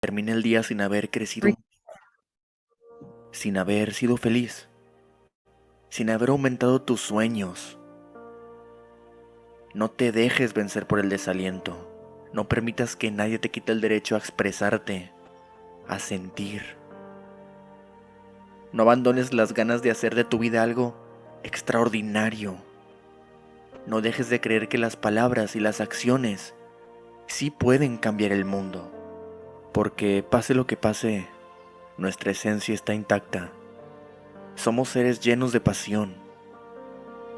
termina el día sin haber crecido, sin haber sido feliz, sin haber aumentado tus sueños. No te dejes vencer por el desaliento. No permitas que nadie te quite el derecho a expresarte, a sentir. No abandones las ganas de hacer de tu vida algo extraordinario. No dejes de creer que las palabras y las acciones sí pueden cambiar el mundo. Porque pase lo que pase, nuestra esencia está intacta. Somos seres llenos de pasión.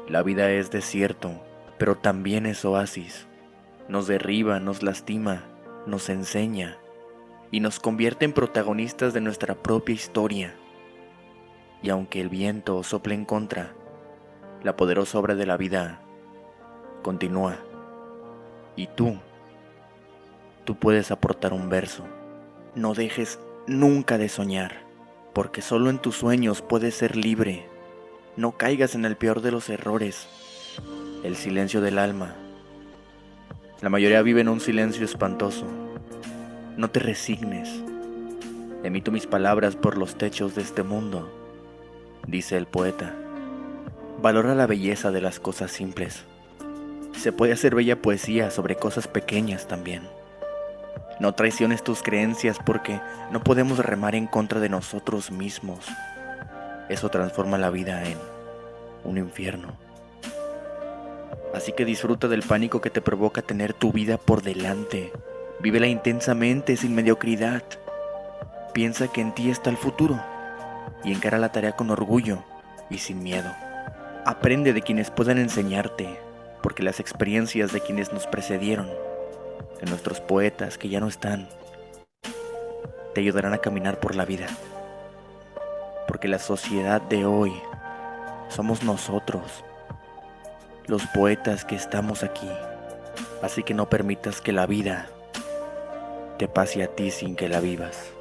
La vida es desierto, pero también es oasis. Nos derriba, nos lastima, nos enseña y nos convierte en protagonistas de nuestra propia historia. Y aunque el viento sople en contra, la poderosa obra de la vida continúa. Y tú puedes aportar un verso. No dejes nunca de soñar, porque solo en tus sueños puedes ser libre. No caigas en el peor de los errores, el silencio del alma. La mayoría vive en un silencio espantoso. No te resignes. Emito mis palabras por los techos de este mundo, dice el poeta. Valora la belleza de las cosas simples. Se puede hacer bella poesía sobre cosas pequeñas también. No traiciones tus creencias porque no podemos remar en contra de nosotros mismos. Eso transforma la vida en un infierno. Así que disfruta del pánico que te provoca tener tu vida por delante. Vívela intensamente, sin mediocridad. Piensa que en ti está el futuro y encara la tarea con orgullo y sin miedo. Aprende de quienes puedan enseñarte, porque las experiencias de quienes nos precedieron, de nuestros poetas que ya no están, te ayudarán a caminar por la vida. Porque la sociedad de hoy somos nosotros, los poetas que estamos aquí. Así que no permitas que la vida te pase a ti sin que la vivas.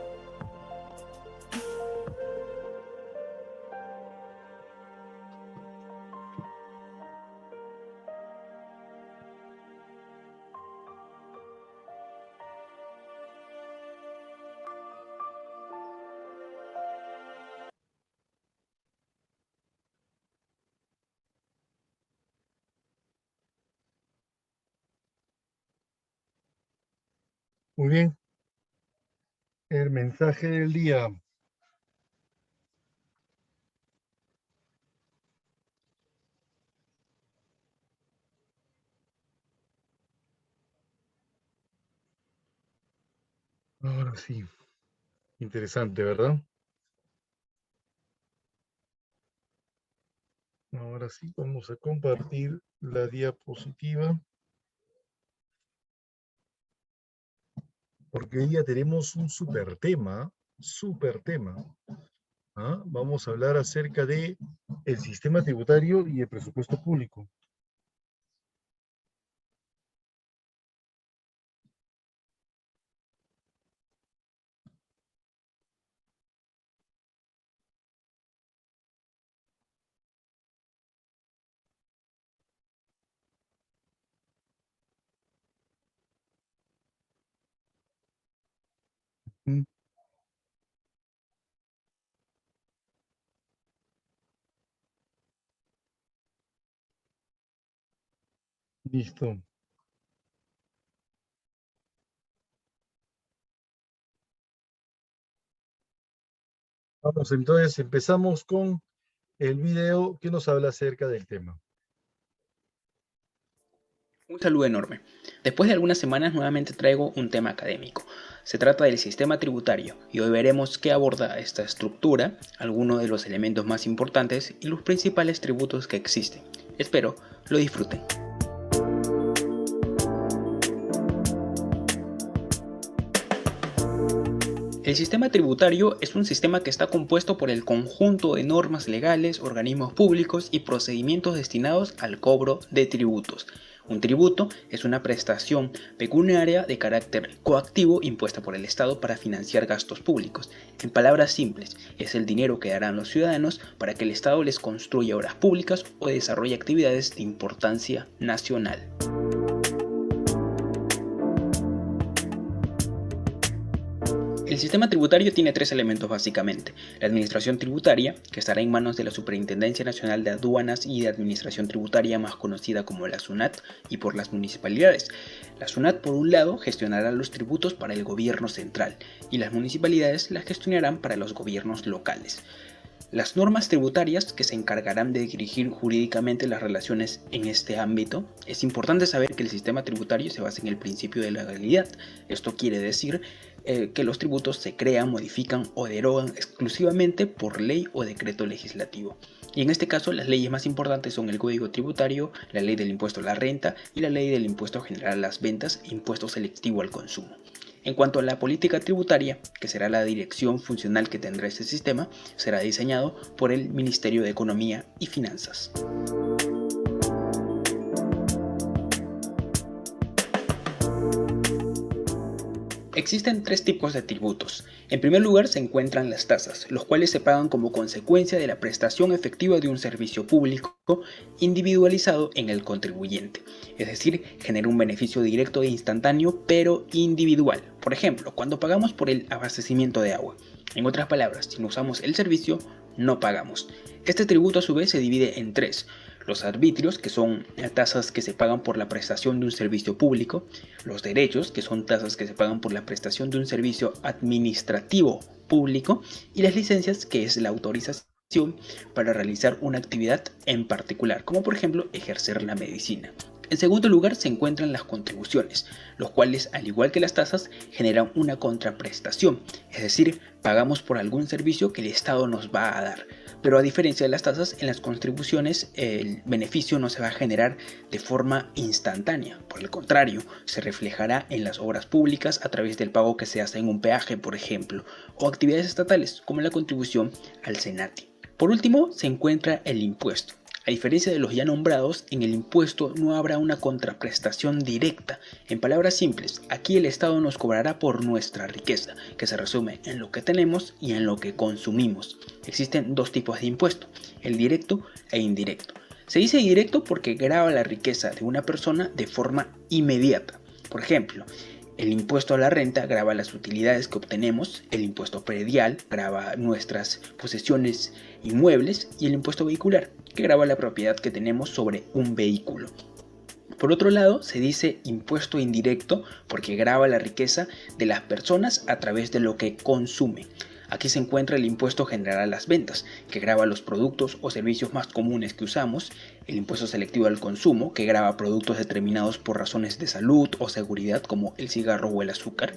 Muy bien, el mensaje del día. Ahora sí, interesante, ¿verdad? Ahora sí, vamos a compartir la diapositiva, porque hoy día tenemos un super tema, super tema. ¿Ah? Vamos a hablar acerca de el sistema tributario y el presupuesto público. Mm, Listo. Vamos entonces, empezamos con el video que nos habla acerca del tema. Un saludo enorme. Después de algunas semanas nuevamente traigo un tema académico. Se trata del sistema tributario y hoy veremos qué aborda esta estructura, algunos de los elementos más importantes y los principales tributos que existen. Espero lo disfruten. El sistema tributario es un sistema que está compuesto por el conjunto de normas legales, organismos públicos y procedimientos destinados al cobro de tributos. Un tributo es una prestación pecuniaria de carácter coactivo impuesta por el Estado para financiar gastos públicos. En palabras simples, es el dinero que darán los ciudadanos para que el Estado les construya obras públicas o desarrolle actividades de importancia nacional. El sistema tributario tiene tres elementos básicamente. La administración tributaria, que estará en manos de la Superintendencia Nacional de Aduanas y de Administración Tributaria, más conocida como la SUNAT, y por las municipalidades. La SUNAT, por un lado, gestionará los tributos para el gobierno central y las municipalidades las gestionarán para los gobiernos locales. Las normas tributarias que se encargarán de dirigir jurídicamente las relaciones en este ámbito. Es importante saber que el sistema tributario se basa en el principio de legalidad. Esto quiere decir que los tributos se crean, modifican o derogan exclusivamente por ley o decreto legislativo. Y en este caso las leyes más importantes son el Código Tributario, la Ley del Impuesto a la Renta y la Ley del Impuesto General a las Ventas e Impuesto Selectivo al Consumo. En cuanto a la política tributaria, que será la dirección funcional que tendrá este sistema, será diseñado por el Ministerio de Economía y Finanzas. Existen tres tipos de tributos. En primer lugar se encuentran las tasas, los cuales se pagan como consecuencia de la prestación efectiva de un servicio público individualizado en el contribuyente. Es decir, genera un beneficio directo e instantáneo, pero individual. Por ejemplo, cuando pagamos por el abastecimiento de agua. En otras palabras, si no usamos el servicio, no pagamos. Este tributo a su vez se divide en tres. Los arbitrios, que son tasas que se pagan por la prestación de un servicio público, los derechos, que son tasas que se pagan por la prestación de un servicio administrativo público, y las licencias, que es la autorización para realizar una actividad en particular, como por ejemplo ejercer la medicina. En segundo lugar se encuentran las contribuciones, los cuales, al igual que las tasas, generan una contraprestación, es decir, pagamos por algún servicio que el Estado nos va a dar. Pero a diferencia de las tasas, en las contribuciones el beneficio no se va a generar de forma instantánea. Por el contrario, se reflejará en las obras públicas a través del pago que se hace en un peaje, por ejemplo, o actividades estatales como la contribución al SENATI. Por último, se encuentra el impuesto. A diferencia de los ya nombrados, en el impuesto no habrá una contraprestación directa. En palabras simples, aquí el Estado nos cobrará por nuestra riqueza, que se resume en lo que tenemos y en lo que consumimos. Existen dos tipos de impuesto, el directo e indirecto. Se dice directo porque grava la riqueza de una persona de forma inmediata. Por ejemplo, el impuesto a la renta grava las utilidades que obtenemos, el impuesto predial grava nuestras posesiones inmuebles y el impuesto vehicular, que grava la propiedad que tenemos sobre un vehículo. Por otro lado, se dice impuesto indirecto porque grava la riqueza de las personas a través de lo que consumen. Aquí se encuentra el impuesto general a las ventas, que grava los productos o servicios más comunes que usamos, el impuesto selectivo al consumo, que grava productos determinados por razones de salud o seguridad como el cigarro o el azúcar,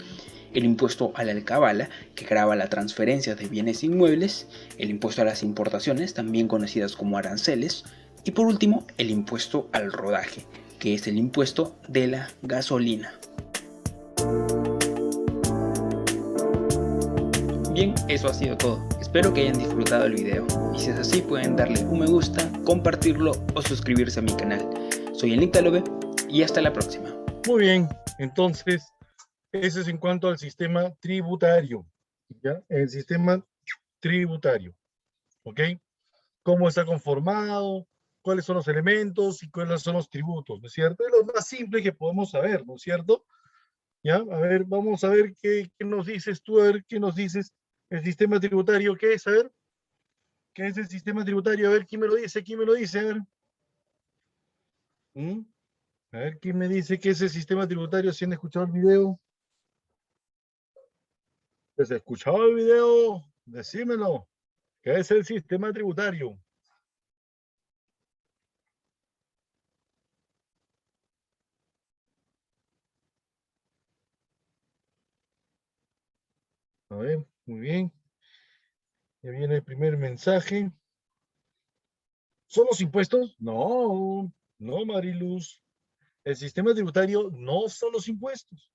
el impuesto a la alcabala, que grava la transferencia de bienes inmuebles, el impuesto a las importaciones, también conocidas como aranceles, y por último, el impuesto al rodaje, que es el impuesto de la gasolina. Bien, eso ha sido todo. Espero que hayan disfrutado el video. Y si es así, pueden darle un me gusta, compartirlo o suscribirse a mi canal. Soy el Nictalobe y hasta la próxima. Muy bien, entonces, eso es en cuanto al sistema tributario. ¿Ya? El sistema tributario. ¿Ok? ¿Cómo está conformado? ¿Cuáles son los elementos y cuáles son los tributos? ¿No es cierto? Es lo más simple que podemos saber, ¿no es cierto? ¿Ya? A ver, vamos a ver qué nos dices tú, a ver qué nos dices. El sistema tributario, ¿qué es? A ver, ¿qué es el sistema tributario? A ver, ¿quién me lo dice? ¿Quién me lo dice? A ver. ¿Mm? A ver, ¿quién me dice qué es el sistema tributario si han escuchado el video? ¿Has escuchado el video? Decímelo. ¿Qué es el sistema tributario? A ver, muy bien. Ya viene el primer mensaje. ¿Son los impuestos? No, no, Mariluz. El sistema tributario no son los impuestos.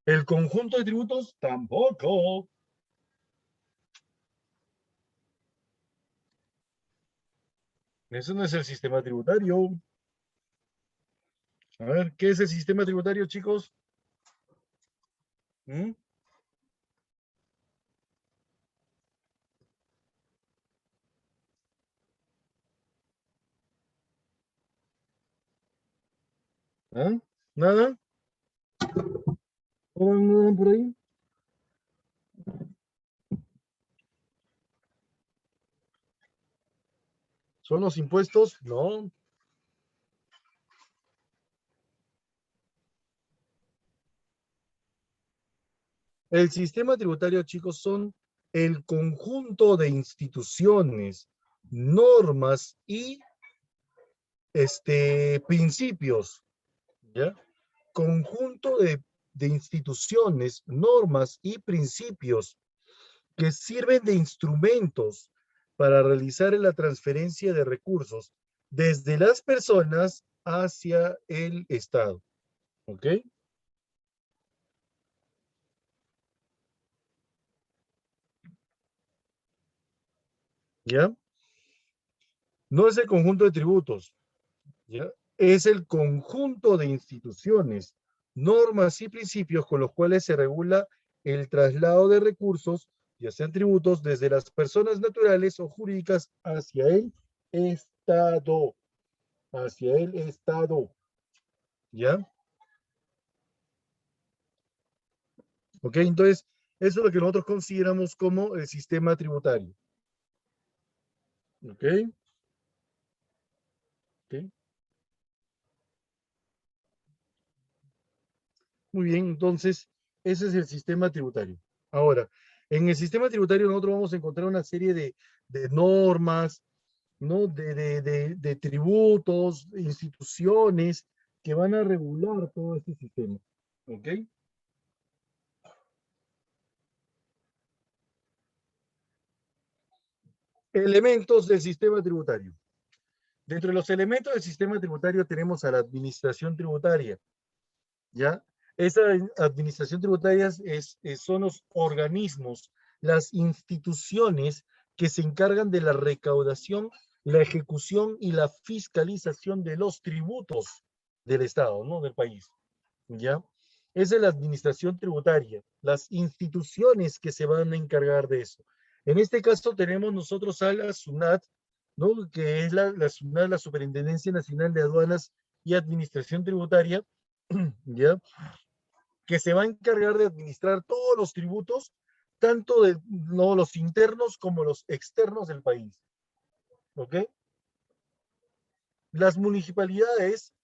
El conjunto de tributos tampoco. Eso no es el sistema tributario. A ver, ¿qué es el sistema tributario, chicos? ¿Mm? ¿Ah? ¿Nada? ¿No van por ahí? ¿Son los impuestos? No. El sistema tributario, chicos, son el conjunto de instituciones, normas y principios, ¿ya? Conjunto de instituciones, normas y principios que sirven de instrumentos para realizar la transferencia de recursos desde las personas hacia el Estado. ¿Ok? ¿Ya? No es el conjunto de tributos, ¿ya? Es el conjunto de instituciones, normas y principios con los cuales se regula el traslado de recursos, ya sean tributos, desde las personas naturales o jurídicas hacia el Estado. Hacia el Estado. ¿Ya? ¿Ok? Entonces, eso es lo que nosotros consideramos como el sistema tributario. ¿Ok? ¿Ok? Muy bien, entonces, ese es el sistema tributario. Ahora, en el sistema tributario nosotros vamos a encontrar una serie de normas, ¿no? De tributos, instituciones que van a regular todo este sistema. ¿Ok? Elementos del sistema tributario. Dentro de los elementos del sistema tributario tenemos a la administración tributaria, ¿ya? Esa administración tributaria son los organismos, las instituciones que se encargan de la recaudación, la ejecución y la fiscalización de los tributos del Estado, ¿no? Del país, ¿ya? Esa es la administración tributaria, las instituciones que se van a encargar de eso. En este caso tenemos nosotros a la SUNAT, ¿no? Que es la SUNAT, la Superintendencia Nacional de Aduanas y Administración Tributaria, ¿ya? Que se va a encargar de administrar todos los tributos, tanto de no, los internos como los externos del país. ¿Ok? Las municipalidades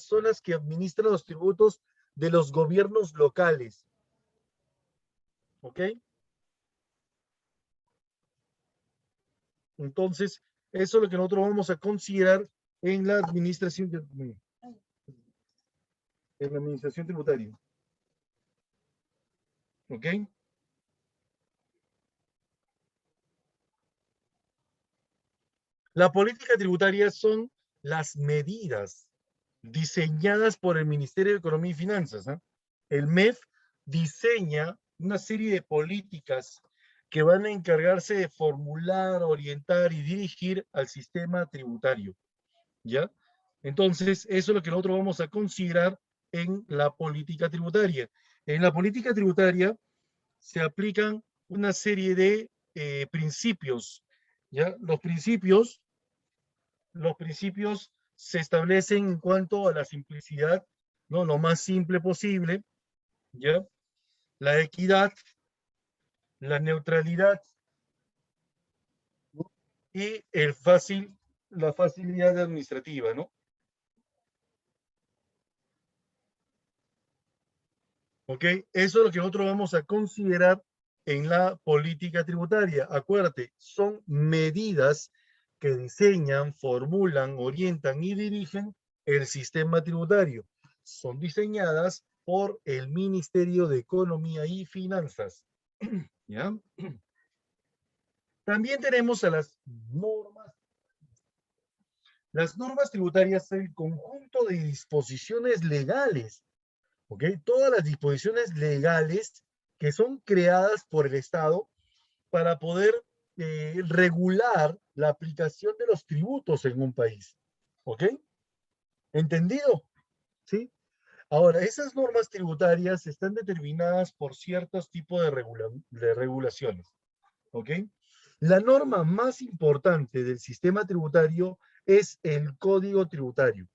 son las que administran los tributos de los gobiernos locales. ¿Ok? Entonces, eso es lo que nosotros vamos a considerar en la administración, tributaria. ¿Ok? La política tributaria son las medidas diseñadas por el Ministerio de Economía y Finanzas. ¿Eh? El MEF diseña una serie de políticas que van a encargarse de formular, orientar y dirigir al sistema tributario. ¿Ya? Entonces, eso es lo que nosotros vamos a considerar en la política tributaria. En la política tributaria se aplican una serie de principios. ¿Ya? Los principios se establecen en cuanto a la simplicidad, ¿no? Lo más simple posible, ¿ya? La equidad, la neutralidad, ¿no? Y la facilidad administrativa, ¿no? ¿Ok? Eso es lo que nosotros vamos a considerar en la política tributaria. Acuérdate, son medidas que diseñan, formulan, orientan y dirigen el sistema tributario. Son diseñadas por el Ministerio de Economía y Finanzas. ¿Ya? También tenemos a las normas. Las normas tributarias son el conjunto de disposiciones legales, ¿ok? Todas las disposiciones legales que son creadas por el Estado para poder regular la aplicación de los tributos en un país, ¿ok? ¿Entendido? ¿Sí? Ahora, esas normas tributarias están determinadas por ciertos tipos de regulaciones, ¿ok? La norma más importante del sistema tributario es el Código Tributario.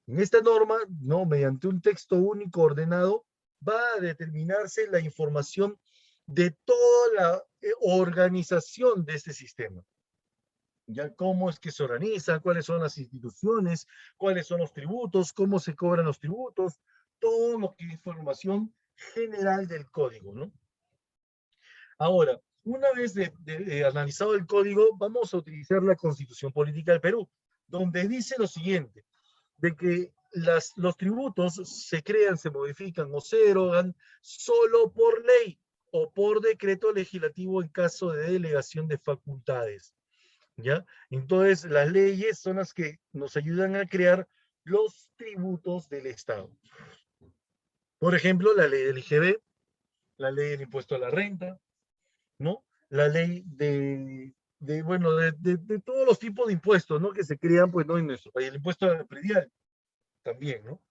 En esta norma, no, mediante un texto único ordenado, va a determinarse la información de toda la organización de este sistema. ya cómo es que se organiza, cuáles son las instituciones, cuáles son los tributos, cómo se cobran los tributos, todo lo que es información general del código, ¿no? Ahora, una vez analizado el código, vamos a utilizar la Constitución Política del Perú, donde dice lo siguiente, de que los tributos se crean, se modifican o se derogan solo por ley o por decreto legislativo en caso de delegación de facultades, ¿ya? Entonces, las leyes son las que nos ayudan a crear los tributos del Estado. Por ejemplo, la ley del IGB, la ley del impuesto a la renta, ¿no? La ley bueno, de todos los tipos de impuestos, ¿no? Que se crean, pues, ¿no? En nuestro país. El impuesto al predial también, ¿no?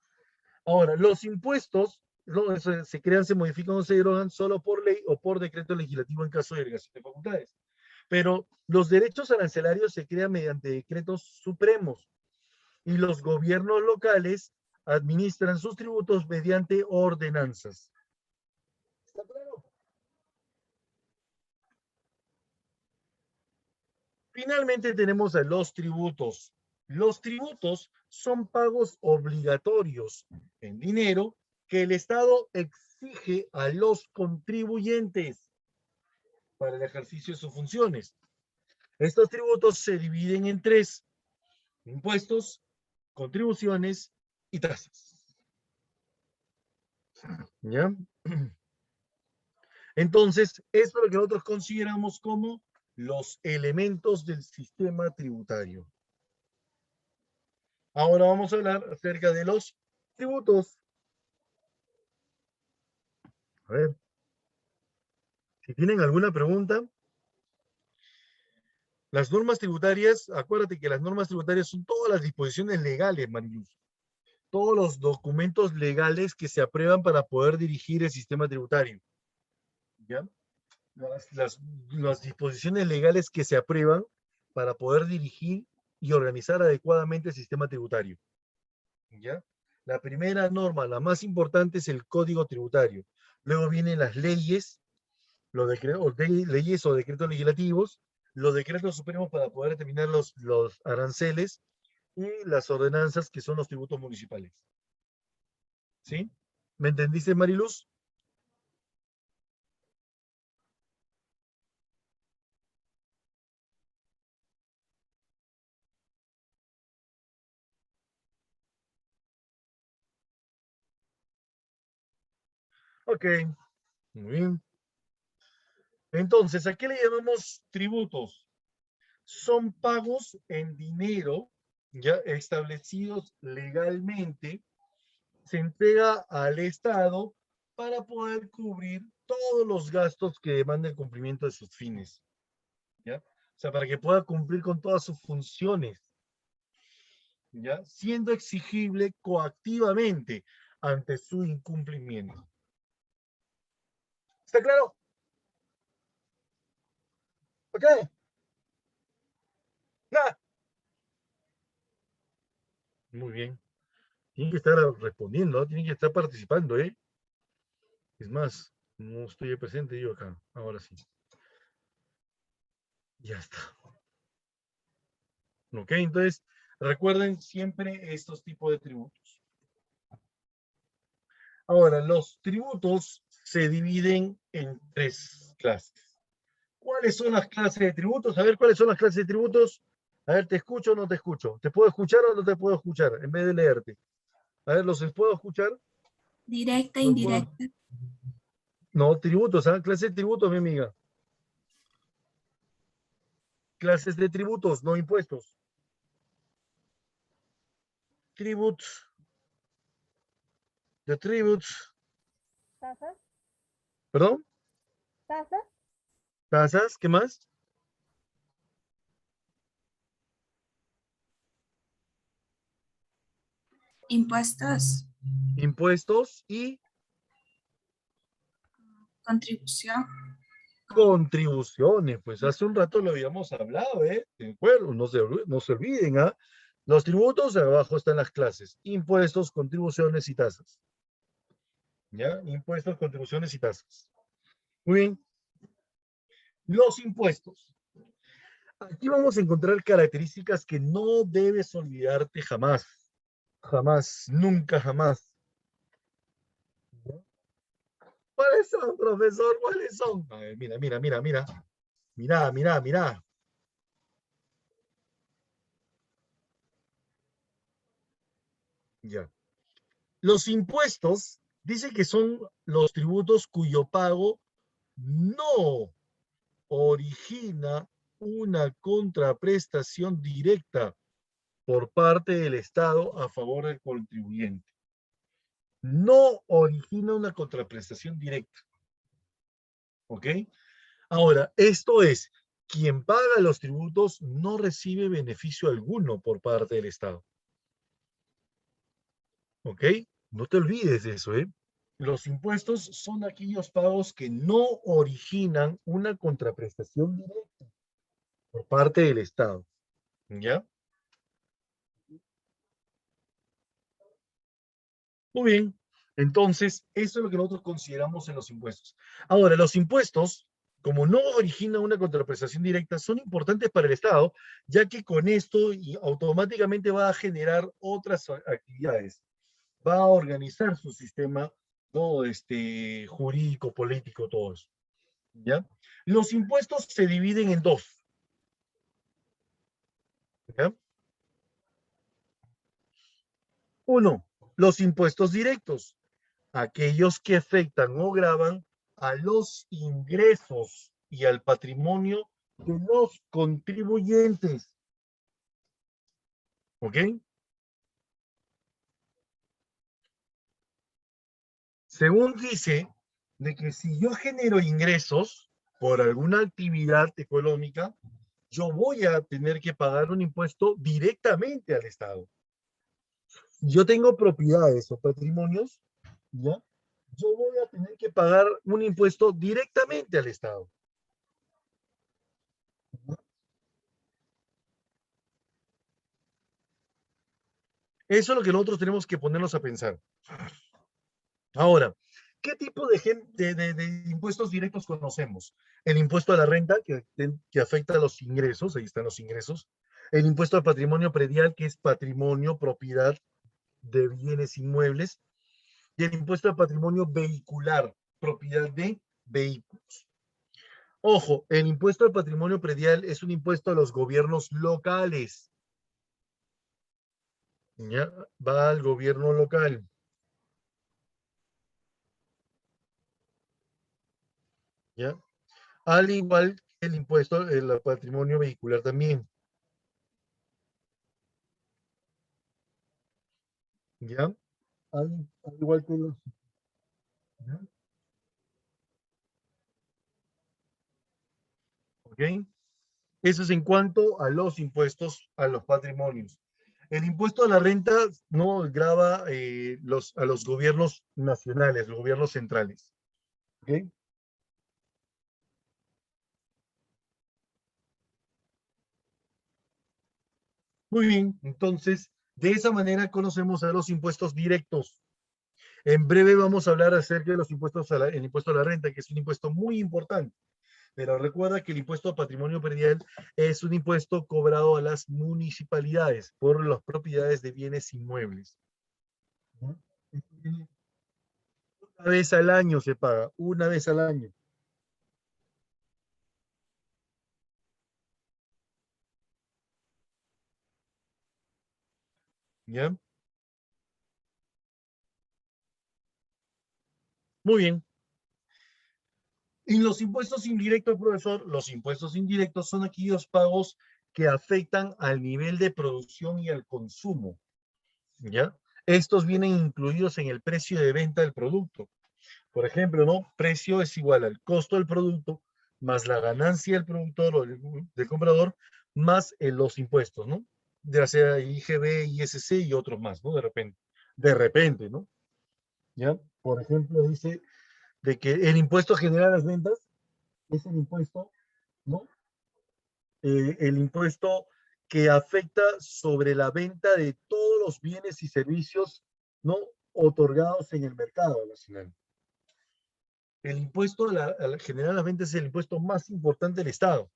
Ahora, los impuestos no, se crean, se modifican o se derogan solo por ley o por decreto legislativo en caso de delegación de facultades. Pero los derechos arancelarios se crean mediante decretos supremos y los gobiernos locales administran sus tributos mediante ordenanzas. ¿Está claro? Finalmente tenemos a los tributos. Los tributos son pagos obligatorios en dinero que el Estado exige a los contribuyentes para el ejercicio de sus funciones. Estos tributos se dividen en tres: impuestos, contribuciones y tasas. ¿Ya? Entonces, esto es lo que nosotros consideramos como los elementos del sistema tributario. Ahora vamos a hablar acerca de los tributos. A ver, si tienen alguna pregunta. Las normas tributarias, acuérdate que las normas tributarias son todas las disposiciones legales, Mariluz. Todos los documentos legales que se aprueban para poder dirigir el sistema tributario. ¿Ya? Las disposiciones legales que se aprueban para poder dirigir y organizar adecuadamente el sistema tributario. ¿Ya? La primera norma, la más importante, es el Código Tributario. Luego vienen las leyes, leyes o decretos legislativos, los decretos supremos para poder determinar los aranceles y las ordenanzas, que son los tributos municipales. ¿Sí? ¿Me entendiste, Mariluz? Ok, muy bien. Entonces, ¿a qué le llamamos tributos? Son pagos en dinero ya establecidos legalmente, se entrega al Estado para poder cubrir todos los gastos que demanda el cumplimiento de sus fines, ¿ya? O sea, para que pueda cumplir con todas sus funciones, ¿ya? Siendo exigible coactivamente ante su incumplimiento. ¿Está claro? ¿Ok? Nada. Muy bien. Tienen que estar respondiendo, ¿no? Tienen que estar participando, ¿eh? Es más, no estoy presente yo acá. Ahora sí. Ya está. ¿Ok? Entonces, recuerden siempre estos tipos de tributos. Ahora, los tributos se dividen en tres clases. ¿Cuáles son las clases de tributos? A ver, ¿cuáles son las clases de tributos? A ver, ¿te escucho o no te escucho? ¿Te puedo escuchar o no te puedo escuchar? En vez de leerte. A ver, ¿los puedo escuchar? Directa, ¿Los puedo? indirecta. No, tributos, ¿ah? Clase de tributos, mi amiga. Clases de tributos, no impuestos. Tributs. The tributes. ¿Tasas? ¿Perdón? ¿Tasas? Tasas, ¿qué más? Impuestos, Impuestos y contribución. contribuciones. Pues hace un rato lo habíamos hablado, ¿eh? De acuerdo, no se olviden, ¿ah? Los tributos, abajo están las clases. Impuestos, contribuciones y tasas. ¿Ya? Impuestos, contribuciones y tasas. Muy bien. Los impuestos. Aquí vamos a encontrar características que no debes olvidarte jamás. Jamás, nunca jamás. ¿Cuáles son, profesor? ¿Cuáles son? A ver, mira, mira, mira, mira. Mira, mira, mira. Ya. Los impuestos, dice que son los tributos cuyo pago no origina una contraprestación directa por parte del Estado a favor del contribuyente. No origina una contraprestación directa. ¿Ok? Ahora, esto es, quien paga los tributos no recibe beneficio alguno por parte del Estado. ¿Ok? No te olvides de eso, ¿eh? Los impuestos son aquellos pagos que no originan una contraprestación directa por parte del Estado. ¿Ya? Muy bien. Entonces, eso es lo que nosotros consideramos en los impuestos. Ahora, los impuestos, como no originan una contraprestación directa, son importantes para el Estado, ya que con esto automáticamente va a generar otras actividades. Va a organizar su sistema, ¿no? Jurídico, político, todo eso. ¿Ya? Los impuestos se dividen en dos. ¿Ya? Uno, los impuestos directos, aquellos que afectan o gravan a los ingresos y al patrimonio de los contribuyentes. ¿Ok? Según dice, de que si yo genero ingresos por alguna actividad económica, yo voy a tener que pagar un impuesto directamente al Estado. Yo tengo propiedades o patrimonios, ¿ya? Yo voy a tener que pagar un impuesto directamente al Estado. Eso es lo que nosotros tenemos que ponernos a pensar. Ahora, ¿qué tipo de impuestos directos conocemos? El impuesto a la renta, que afecta a los ingresos, ahí están los ingresos. El impuesto al patrimonio predial, que es patrimonio, propiedad de bienes inmuebles. Y el impuesto al patrimonio vehicular, propiedad de vehículos. Ojo, el impuesto al patrimonio predial es un impuesto a los gobiernos locales. ¿Ya? Va al gobierno local. ¿Ya? Al igual que el impuesto al patrimonio vehicular también. ¿Ya? Al igual que los... ¿Ya? ¿Ok? Eso es en cuanto a los impuestos a los patrimonios. El impuesto a la renta no grava a los gobiernos nacionales, los gobiernos centrales. ¿Ok? Muy bien, entonces, de esa manera conocemos a los impuestos directos. En breve vamos a hablar acerca de los impuestos el impuesto a la renta, que es un impuesto muy importante. Pero recuerda que el impuesto a patrimonio predial es un impuesto cobrado a las municipalidades por las propiedades de bienes inmuebles. ¿No? Una vez al año se paga, una vez al año. ¿Ya? Muy bien. Y los impuestos indirectos, profesor, los impuestos indirectos son aquellos pagos que afectan al nivel de producción y al consumo. ¿Ya? Estos vienen incluidos en el precio de venta del producto. Por ejemplo, ¿no? Precio es igual al costo del producto más la ganancia del productor o del comprador más los impuestos, ¿no? Ya sea IGB, ISC y otros más, ¿no? De repente, ¿no? ¿Ya? Por ejemplo, dice de que el impuesto general a las ventas es el impuesto, ¿no? El impuesto que afecta sobre la venta de todos los bienes y servicios, ¿no? Otorgados en el mercado nacional. El impuesto a la general a las ventas es el impuesto más importante del Estado.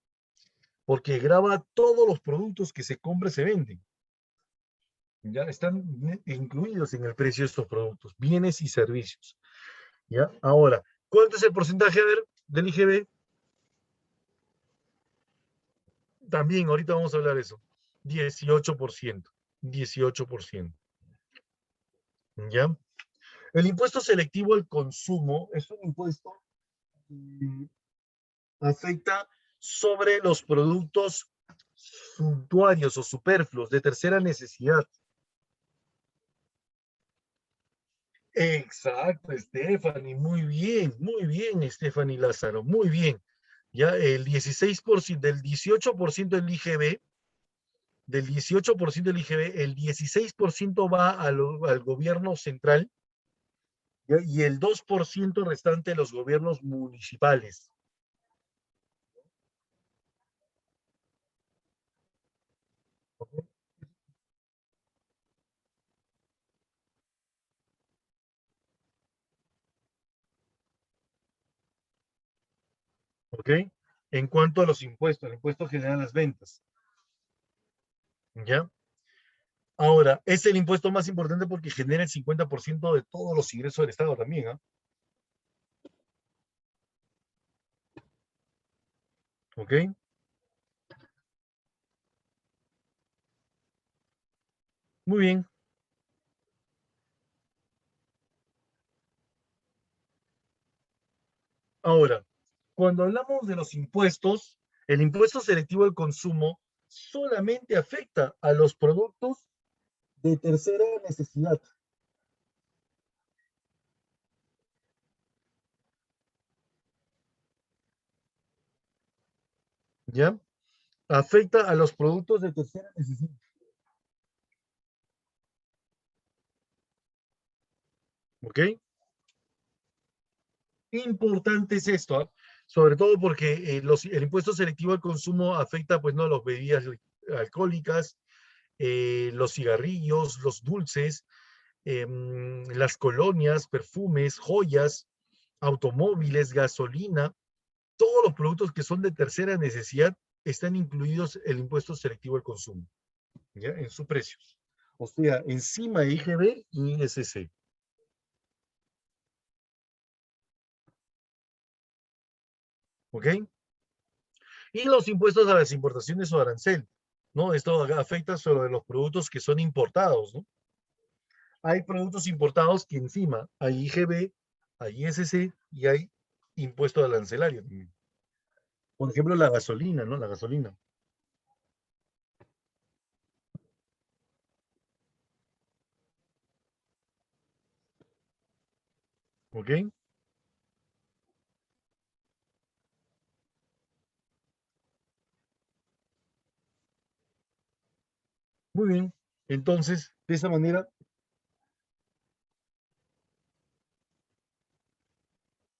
porque grava todos los productos que se compran y se venden. Ya están incluidos en el precio de estos productos, bienes y servicios. ¿Ya? Ahora, ¿cuánto es el porcentaje, a ver, del IGB? También, ahorita vamos a hablar de eso. 18%. 18%. ¿Ya? El impuesto selectivo al consumo es un impuesto que afecta sobre los productos suntuarios o superfluos de tercera necesidad. Exacto, Stephanie, muy bien, Stephanie Lázaro, muy bien. Ya el 16%, del 18% del IGB, del 18% del IGB, el 16% va al gobierno central, ¿ya? Y el 2% restante a los gobiernos municipales. ¿Ok? En cuanto a los impuestos, el impuesto general a las ventas. ¿Ya? Ahora, es el impuesto más importante porque genera el 50% de todos los ingresos del Estado también, ¿ah? ¿Ok? Muy bien. Ahora, cuando hablamos de los impuestos, el impuesto selectivo al consumo solamente afecta a los productos de tercera necesidad. ¿Ya? Afecta a los productos de tercera necesidad. ¿Ok? Importante es esto, ¿ah? Sobre todo porque el impuesto selectivo al consumo afecta, pues, no, las bebidas alcohólicas, los cigarrillos, los dulces, las colonias, perfumes, joyas, automóviles, gasolina, todos los productos que son de tercera necesidad están incluidos el impuesto selectivo al consumo, ¿ya? En sus precios. O sea, encima de IGB y ISC. ¿Ok? Y los impuestos a las importaciones o arancel, ¿no? Esto afecta sobre los productos que son importados, ¿no? Hay productos importados que encima hay IGB, hay ISC y hay impuesto arancelario también. Por ejemplo, la gasolina, ¿no? La gasolina. ¿Ok? Muy bien. Entonces, de esa manera,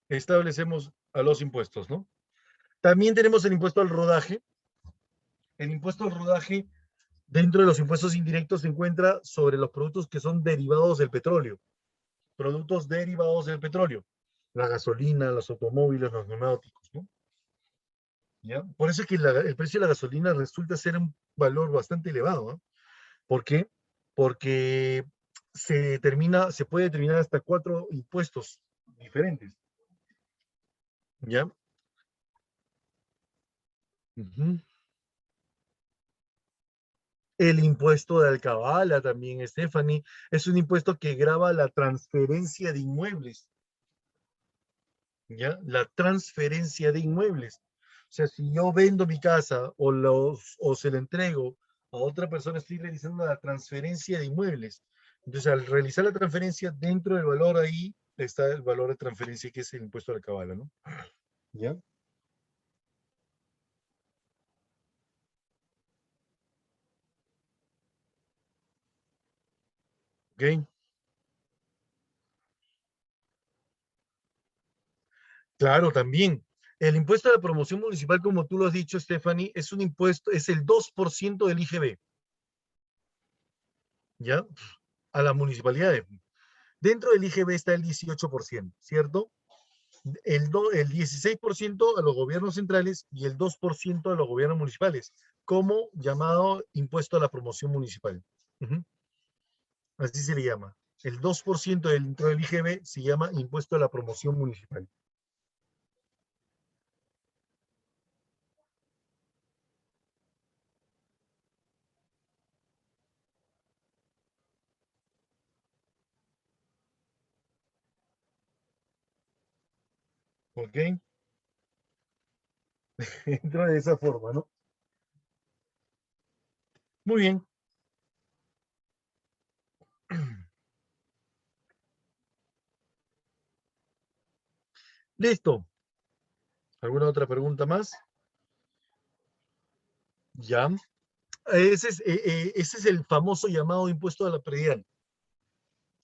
establecemos a los impuestos, ¿no? También tenemos el impuesto al rodaje. El impuesto al rodaje, dentro de los impuestos indirectos, se encuentra sobre los productos que son derivados del petróleo. Productos derivados del petróleo. La gasolina, los automóviles, los neumáticos, ¿no? ¿Ya? Por eso es que el precio de la gasolina resulta ser un valor bastante elevado, ¿no? ¿Por qué? Porque se puede determinar hasta 4 impuestos diferentes. ¿Ya? Ujú. El impuesto de alcabala también, Stephanie, es un impuesto que grava la transferencia de inmuebles. ¿Ya? La transferencia de inmuebles. O sea, si yo vendo mi casa o se la entrego a otra persona, estoy realizando la transferencia de inmuebles. Entonces, al realizar la transferencia, dentro del valor ahí está el valor de transferencia, que es el impuesto a la cabala, ¿no? ¿Ya? ¿Ok? Claro, también. El impuesto de la promoción municipal, como tú lo has dicho, Stephanie, es un impuesto, es el 2% del IGB, ¿ya? A las municipalidades. Dentro del IGB está el 18%, ¿cierto? el 16% a los gobiernos centrales y el 2% a los gobiernos municipales, como llamado impuesto a la promoción municipal. Ujú. Así se le llama. El 2% dentro del IGB se llama impuesto a la promoción municipal. ¿Ok? Entra de esa forma, ¿no? Muy bien. Listo. ¿Alguna otra pregunta más? Ya. Ese es el famoso llamado impuesto a la predial.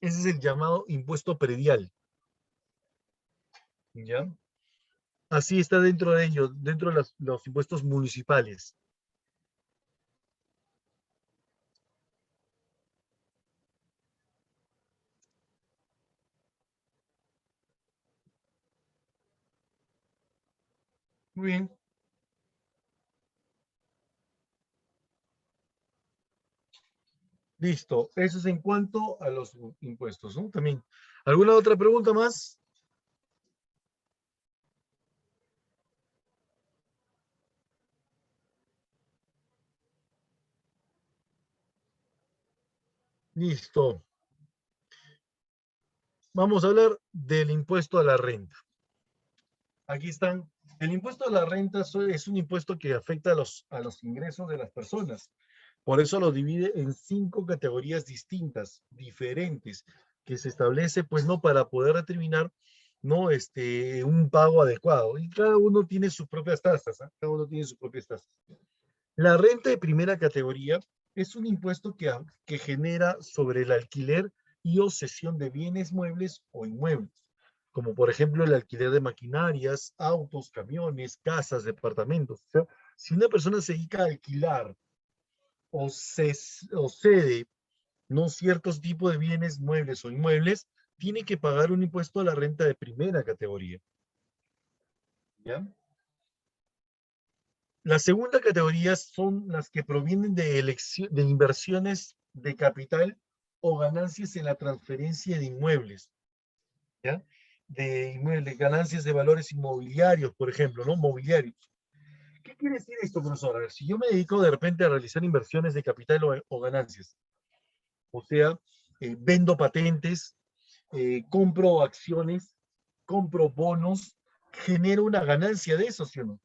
Ese es el llamado impuesto predial. ¿Ya? Así está dentro de ellos, dentro de los impuestos municipales. Muy bien. Listo. Eso es en cuanto a los impuestos, ¿no? También. ¿Alguna otra pregunta más? Listo. Vamos a hablar del impuesto a la renta. Aquí están. El impuesto a la renta es un impuesto que afecta a los ingresos de las personas. Por eso lo divide en 5 categorías distintas, diferentes, que se establece, pues, no para poder determinar, no, un pago adecuado. Y cada uno tiene sus propias tasas, ¿ah? Cada uno tiene sus propias tasas. La renta de primera categoría es un impuesto que genera sobre el alquiler y o cesión de bienes muebles o inmuebles, como por ejemplo el alquiler de maquinarias, autos, camiones, casas, departamentos. O sea, si una persona se dedica a alquilar o cede, no, ciertos tipos de bienes muebles o inmuebles, tiene que pagar un impuesto a la renta de primera categoría. ¿Ya? La segunda categoría son las que provienen de inversiones de capital o ganancias en la transferencia de inmuebles, ¿ya? De inmuebles, ganancias de valores inmobiliarios, por ejemplo, ¿no? Mobiliarios. ¿Qué quiere decir esto, profesor? A ver, si yo me dedico de repente a realizar inversiones de capital o ganancias, o sea, vendo patentes, compro acciones, compro bonos, genero una ganancia de eso, ¿sí o no?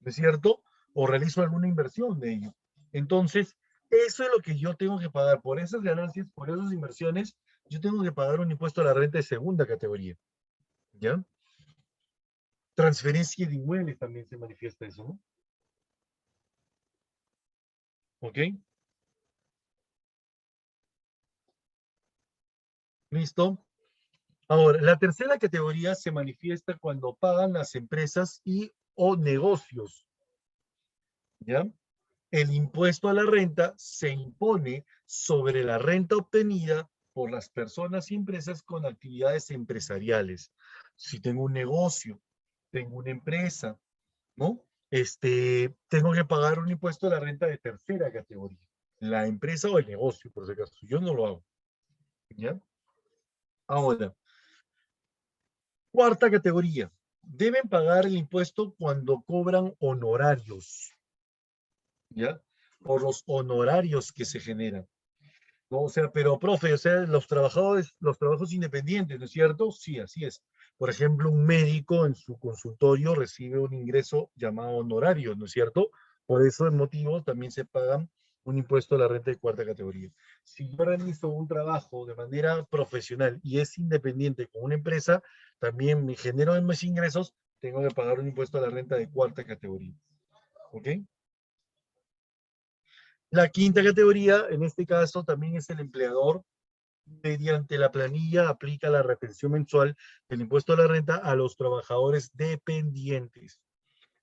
¿No es cierto? O realizo alguna inversión de ello. Entonces, eso es lo que yo tengo que pagar por esas ganancias, por esas inversiones. Yo tengo que pagar un impuesto a la renta de segunda categoría. ¿Ya? Transferencia de inmuebles también se manifiesta eso, ¿no? ¿Ok? ¿Listo? Ahora, la tercera categoría se manifiesta cuando pagan las empresas y o negocios. ¿Ya? El impuesto a la renta se impone sobre la renta obtenida por las personas y empresas con actividades empresariales. Si tengo un negocio, tengo una empresa, ¿no? Tengo que pagar un impuesto a la renta de tercera categoría. La empresa o el negocio, por si acaso. Yo no lo hago. ¿Ya? Ahora, cuarta categoría. Deben pagar el impuesto cuando cobran honorarios. ¿Ya? Por los honorarios que se generan. No, o sea, pero profe, o sea, los trabajadores, los trabajos independientes, ¿no es cierto? Sí, así es. Por ejemplo, un médico en su consultorio recibe un ingreso llamado honorario, ¿no es cierto? Por ese motivo también se pagan un impuesto a la renta de cuarta categoría. Si yo realizo un trabajo de manera profesional y es independiente con una empresa, también me genero mis ingresos, tengo que pagar un impuesto a la renta de cuarta categoría. ¿Ok? La quinta categoría, en este caso, también es el empleador. Mediante la planilla aplica la retención mensual del impuesto a la renta a los trabajadores dependientes,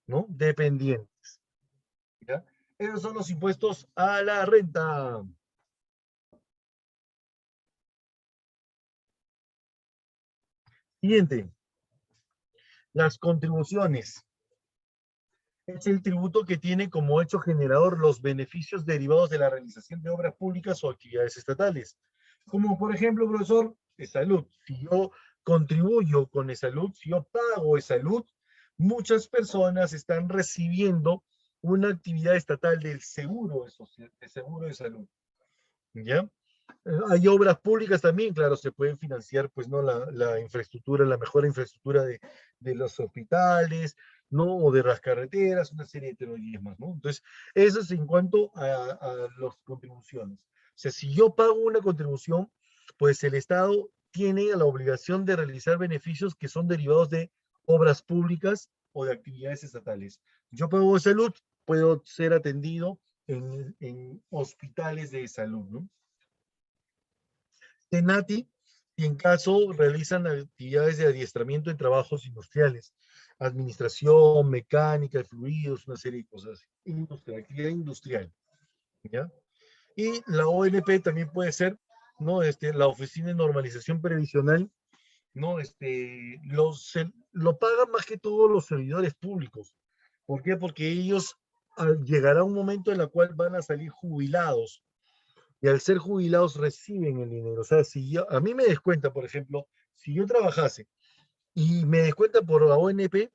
¿no? Dependientes. ¿Ya? Esos son los impuestos a la renta. Siguiente. Las contribuciones. Es el tributo que tiene como hecho generador los beneficios derivados de la realización de obras públicas o actividades estatales. Como por ejemplo, profesor, salud. Si yo contribuyo con salud, si yo pago salud, muchas personas están recibiendo una actividad estatal del seguro de seguro de salud. ¿Ya? Hay obras públicas también, claro, se pueden financiar, pues, ¿no? La infraestructura, la mejor infraestructura de los hospitales, ¿no? O de las carreteras, una serie de tecnologías más, ¿no? Entonces, eso es en cuanto a las contribuciones. O sea, si yo pago una contribución, pues el Estado tiene la obligación de realizar beneficios que son derivados de obras públicas o de actividades estatales. Yo pago de salud, puedo ser atendido en hospitales de salud, ¿no? Senati, y en caso realizan actividades de adiestramiento en trabajos industriales, administración, mecánica, fluidos, una serie de cosas. Industrial, actividad industrial, ¿ya? Y la ONP también puede ser, ¿no? La Oficina de Normalización Previsional, ¿no? Lo pagan más que todos los servidores públicos. ¿Por qué? Porque ellos llegará un momento en el cual van a salir jubilados y al ser jubilados reciben el dinero. O sea, si yo, a mí me descuenta, por ejemplo, si yo trabajase y me descuenta por la ONP,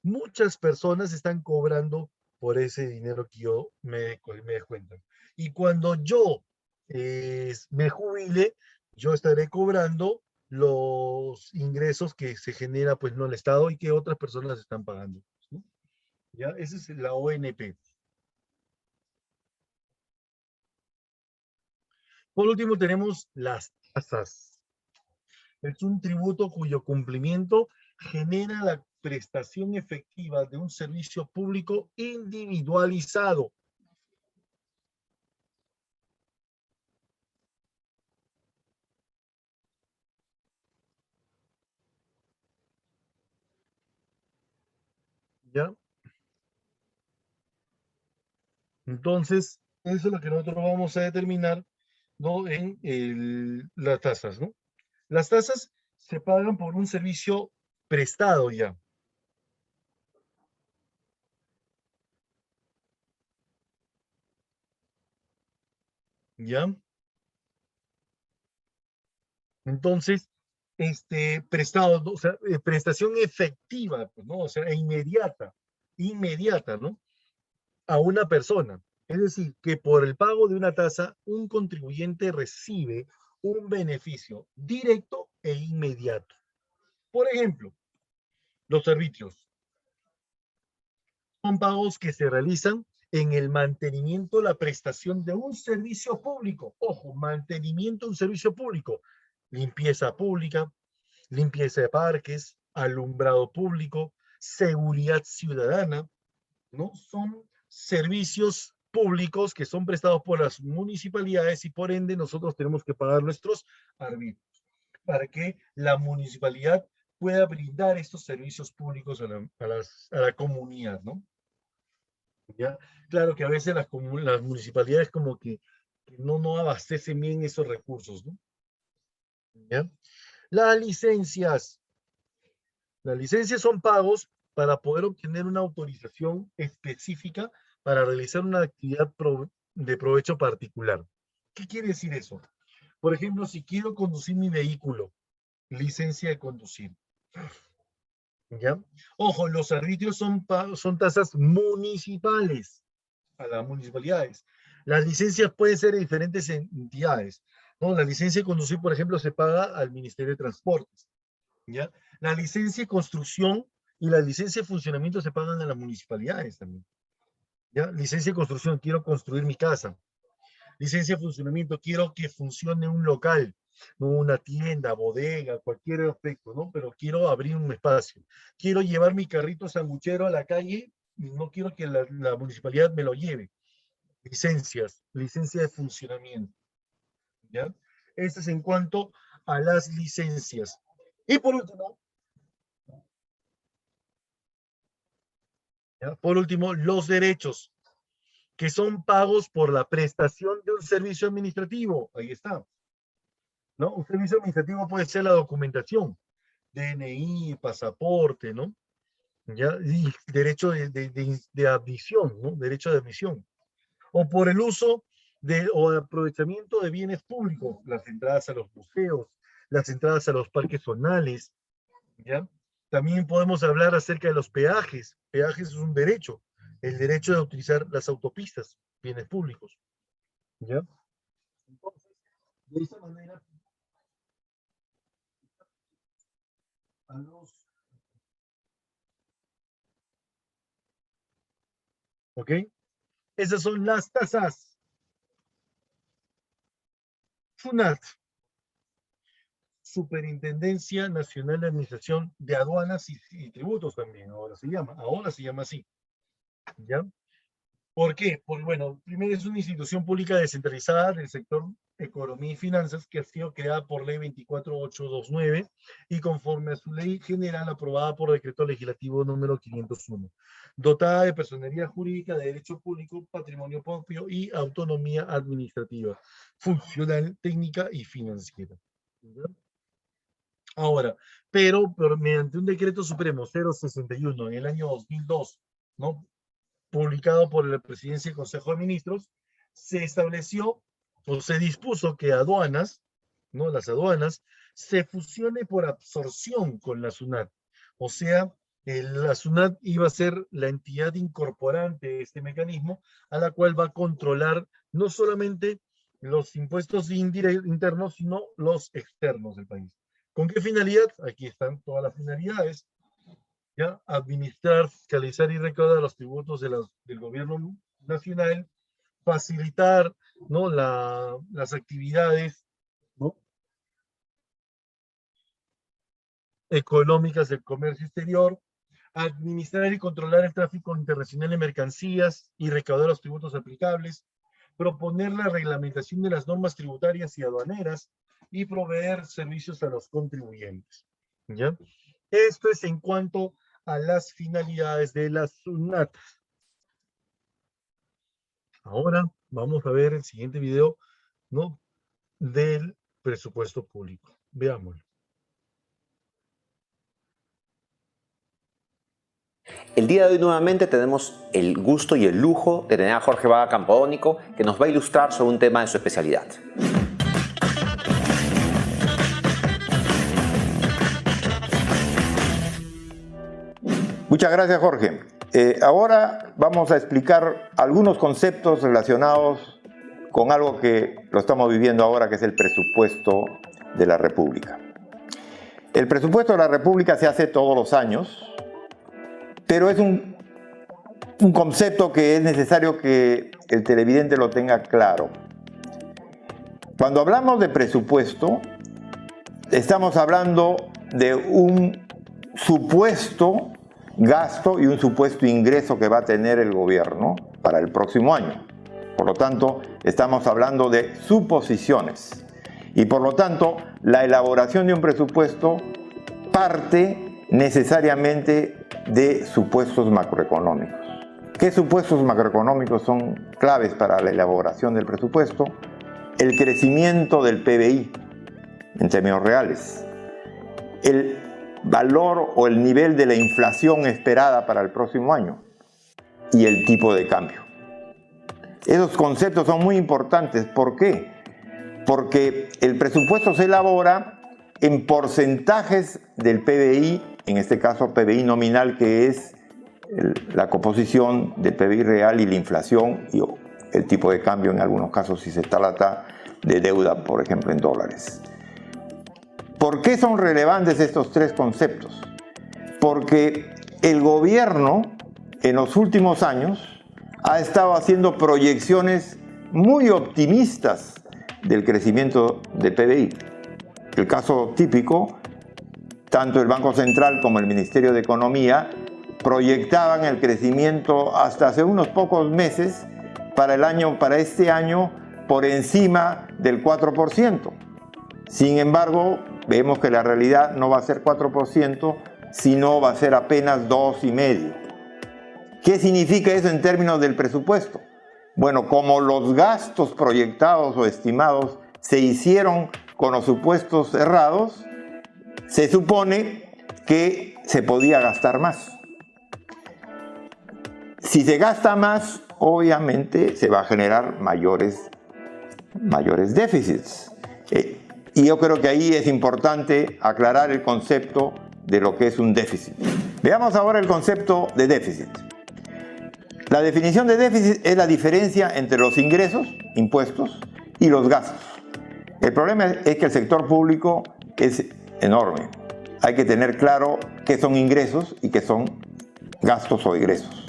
muchas personas están cobrando por ese dinero que yo me descuentan. Y cuando yo me jubile, yo estaré cobrando los ingresos que se genera, pues, no el Estado y que otras personas están pagando, ¿no? ¿Ya? Esa es la ONP. Por último, tenemos las tasas. Es un tributo cuyo cumplimiento genera la prestación efectiva de un servicio público individualizado. ¿Ya? Entonces, eso es lo que nosotros vamos a determinar, ¿no? En las tasas, ¿no? Las tasas se pagan por un servicio prestado ya. ¿Ya? Entonces, prestado, ¿no? O sea, prestación efectiva, pues, ¿no? O sea, inmediata, ¿no? A una persona. Es decir, que por el pago de una tasa, un contribuyente recibe un beneficio directo e inmediato. Por ejemplo, los servicios son pagos que se realizan en el mantenimiento, la prestación de un servicio público. Ojo, mantenimiento de un servicio público. Limpieza pública, limpieza de parques, alumbrado público, seguridad ciudadana, ¿no? Son servicios públicos que son prestados por las municipalidades y por ende nosotros tenemos que pagar nuestros arbitrios para que la municipalidad pueda brindar estos servicios públicos a la comunidad, ¿no? ¿Ya? Claro que a veces las municipalidades como que no abastecen bien esos recursos, ¿no? ¿Ya? Las licencias. Las licencias son pagos para poder obtener una autorización específica para realizar una actividad de provecho particular. ¿Qué quiere decir eso? Por ejemplo, si quiero conducir mi vehículo, licencia de conducir. ¿Ya? Ojo, los arbitrios son tasas municipales a las municipalidades. Las licencias pueden ser de diferentes entidades, ¿no? La licencia de conducir, por ejemplo, se paga al Ministerio de Transportes. ¿Ya? La licencia de construcción y la licencia de funcionamiento se pagan a las municipalidades también. ¿Ya? Licencia de construcción, quiero construir mi casa. Licencia de funcionamiento, quiero que funcione un local, no una tienda, bodega, cualquier aspecto, ¿no? Pero quiero abrir un espacio. Quiero llevar mi carrito sanguchero a la calle y no quiero que la municipalidad me lo lleve. Licencias, licencia de funcionamiento. ¿Ya? Esto es en cuanto a las licencias. Y por último, ¿ya? Por último, los derechos, que son pagos por la prestación de un servicio administrativo. Ahí está, ¿no? Un servicio administrativo puede ser la documentación, DNI, pasaporte, ¿no? ¿ya? Y derecho de admisión, ¿no? Derecho de admisión. O por el uso o aprovechamiento de bienes públicos, las entradas a los museos, las entradas a los parques zonales, ¿ya? También podemos hablar acerca de los peajes. Peajes es un derecho, el derecho de utilizar las autopistas, bienes públicos, ¿ya? Entonces, de esa manera, a los... ¿Ok? Esas son las tasas. SUNAT, Superintendencia Nacional de Administración de Aduanas y Tributos también, ahora se llama así, ¿ya? ¿Por qué? Pues bueno, primero es una institución pública descentralizada del sector economía y finanzas que ha sido creada por ley 24829 y conforme a su ley general aprobada por decreto legislativo número 501, dotada de personería jurídica de derecho público, patrimonio propio y autonomía administrativa, funcional, técnica y financiera. ¿Ya? Ahora, pero mediante un decreto supremo 061 en el año 2002, ¿no? Publicado por la Presidencia del Consejo de Ministros, se estableció o se dispuso que aduanas, ¿no? Las aduanas, se fusione por absorción con la SUNAT. O sea, la SUNAT iba a ser la entidad incorporante de este mecanismo, a la cual va a controlar no solamente los impuestos internos, sino los externos del país. ¿Con qué finalidad? Aquí están todas las finalidades. ¿Ya? Administrar, fiscalizar y recaudar los tributos del gobierno nacional, facilitar, ¿no? las actividades, ¿no? económicas del comercio exterior, administrar y controlar el tráfico internacional de mercancías y recaudar los tributos aplicables, proponer la reglamentación de las normas tributarias y aduaneras y proveer servicios a los contribuyentes. ¿Ya? Esto es en cuanto a las finalidades de la SUNAT. Ahora vamos a ver el siguiente video, ¿no? Del presupuesto público. Veámoslo. El día de hoy nuevamente tenemos el gusto y el lujo de tener a Jorge Vaga Campodónico, que nos va a ilustrar sobre un tema de su especialidad. Muchas gracias, Jorge. Ahora vamos a explicar algunos conceptos relacionados con algo que lo estamos viviendo ahora, que es el presupuesto de la República. El presupuesto de la República se hace todos los años, pero es un concepto que es necesario que el televidente lo tenga claro. Cuando hablamos de presupuesto, estamos hablando de un supuesto gasto y un supuesto ingreso que va a tener el gobierno para el próximo año. Por lo tanto, estamos hablando de suposiciones. Y por lo tanto, la elaboración de un presupuesto parte necesariamente de supuestos macroeconómicos. ¿Qué supuestos macroeconómicos son claves para la elaboración del presupuesto? El crecimiento del PBI en términos reales, el valor o el nivel de la inflación esperada para el próximo año y el tipo de cambio. Esos conceptos son muy importantes. ¿Por qué? Porque el presupuesto se elabora en porcentajes del PBI, en este caso PBI nominal, que es la composición del PBI real y la inflación y el tipo de cambio en algunos casos si se trata de deuda, por ejemplo, en dólares. ¿Por qué son relevantes estos tres conceptos? Porque el gobierno en los últimos años ha estado haciendo proyecciones muy optimistas del crecimiento del PBI. El caso típico, tanto el Banco Central como el Ministerio de Economía proyectaban el crecimiento hasta hace unos pocos meses para este año por encima del 4%. Sin embargo, vemos que la realidad no va a ser 4%, sino va a ser apenas 2,5%. ¿Qué significa eso en términos del presupuesto? Bueno, como los gastos proyectados o estimados se hicieron con los supuestos errados, se supone que se podía gastar más. Si se gasta más, obviamente se va a generar mayores déficits. Y yo creo que ahí es importante aclarar el concepto de lo que es un déficit. Veamos ahora el concepto de déficit. La definición de déficit es la diferencia entre los ingresos, impuestos, y los gastos. El problema es que el sector público es enorme. Hay que tener claro qué son ingresos y qué son gastos o egresos.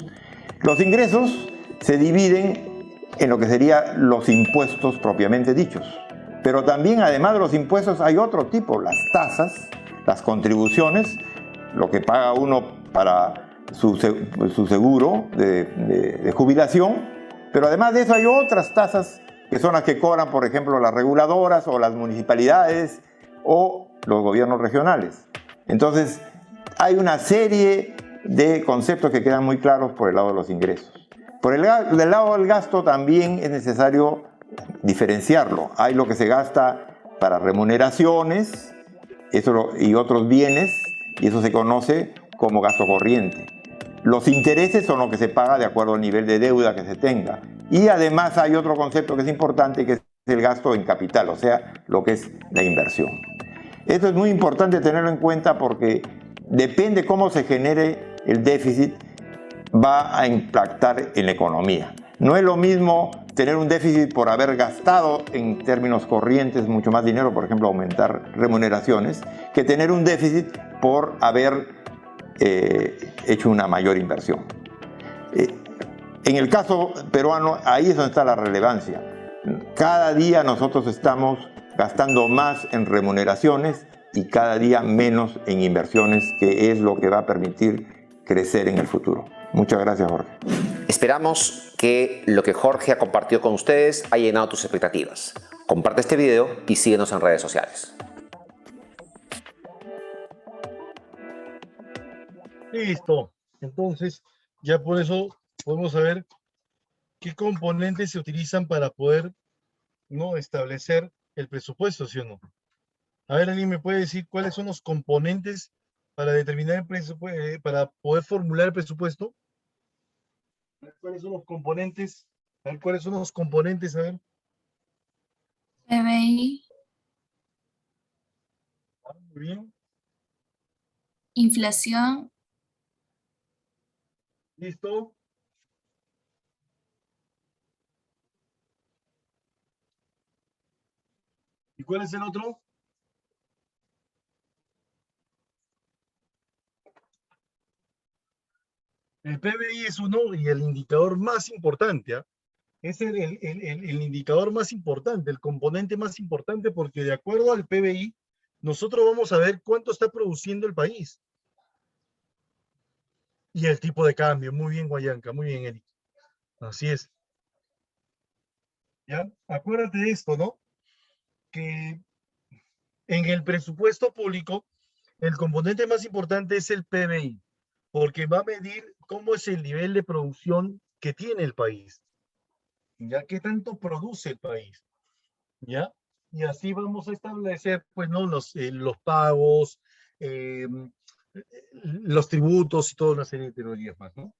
Los ingresos se dividen en lo que serían los impuestos propiamente dichos. Pero también, además de los impuestos, hay otro tipo, las tasas, las contribuciones, lo que paga uno para su seguro de jubilación. Pero además de eso hay otras tasas que son las que cobran, por ejemplo, las reguladoras o las municipalidades o los gobiernos regionales. Entonces, hay una serie de conceptos que quedan muy claros por el lado de los ingresos. Del lado del gasto también es necesario diferenciarlo. Hay lo que se gasta para remuneraciones y otros bienes, y eso se conoce como gasto corriente. Los intereses son lo que se paga de acuerdo al nivel de deuda que se tenga. Y además hay otro concepto que es importante, que es el gasto en capital, o sea, lo que es la inversión. Esto es muy importante tenerlo en cuenta porque depende cómo se genere el déficit, va a impactar en la economía. No es lo mismo tener un déficit por haber gastado en términos corrientes mucho más dinero, por ejemplo, aumentar remuneraciones, que tener un déficit por haber hecho una mayor inversión. En el caso peruano, ahí es donde está la relevancia. Cada día nosotros estamos gastando más en remuneraciones y cada día menos en inversiones, que es lo que va a permitir crecer en el futuro. Muchas gracias, Jorge. Esperamos que lo que Jorge ha compartido con ustedes haya llenado tus expectativas. Comparte este video y síguenos en redes sociales. Listo. Entonces, ya por eso podemos saber qué componentes se utilizan para poder, ¿no?, establecer el presupuesto, ¿sí o no? A ver, ¿alguien me puede decir cuáles son los componentes para determinar el presupuesto, para poder formular el presupuesto? ¿Cuáles son los componentes? A ver, ¿cuáles son los componentes? A ver. PBI, Muy bien. inflación, Listo. ¿Y cuál es el otro? El PBI es uno y el indicador más importante, ¿ah? Es el indicador más importante, el componente más importante, porque de acuerdo al PBI, nosotros vamos a ver cuánto está produciendo el país. Y el tipo de cambio. Muy bien, Guayanca, muy bien, Eric. Así es. ¿Ya? Acuérdate de esto, ¿no? Que en el presupuesto público, el componente más importante es el PBI, porque va a medir cómo es el nivel de producción que tiene el país. ¿Ya? ¿Qué tanto produce el país? ¿Ya? Y así vamos a establecer, pues, ¿no?, los pagos, los tributos y toda una serie de teorías más, ¿no?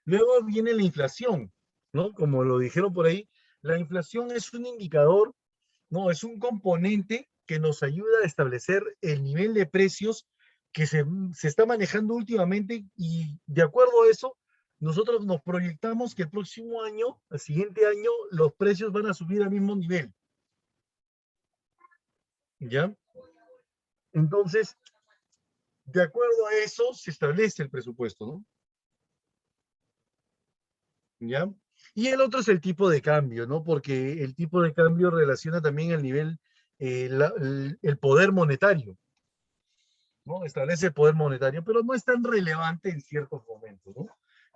Luego viene la inflación, ¿no? Como lo dijeron por ahí, la inflación es un indicador, ¿no? Es un componente que nos ayuda a establecer el nivel de precios que se está manejando últimamente, y de acuerdo a eso, nosotros nos proyectamos que el próximo año, el siguiente año, los precios van a subir al mismo nivel. ¿Ya? Entonces, de acuerdo a eso, se establece el presupuesto, ¿no? ¿Ya? Y el otro es el tipo de cambio, ¿no? Porque el tipo de cambio relaciona también el nivel, el poder monetario, ¿no? Establece el poder monetario, pero no es tan relevante en ciertos momentos, ¿no?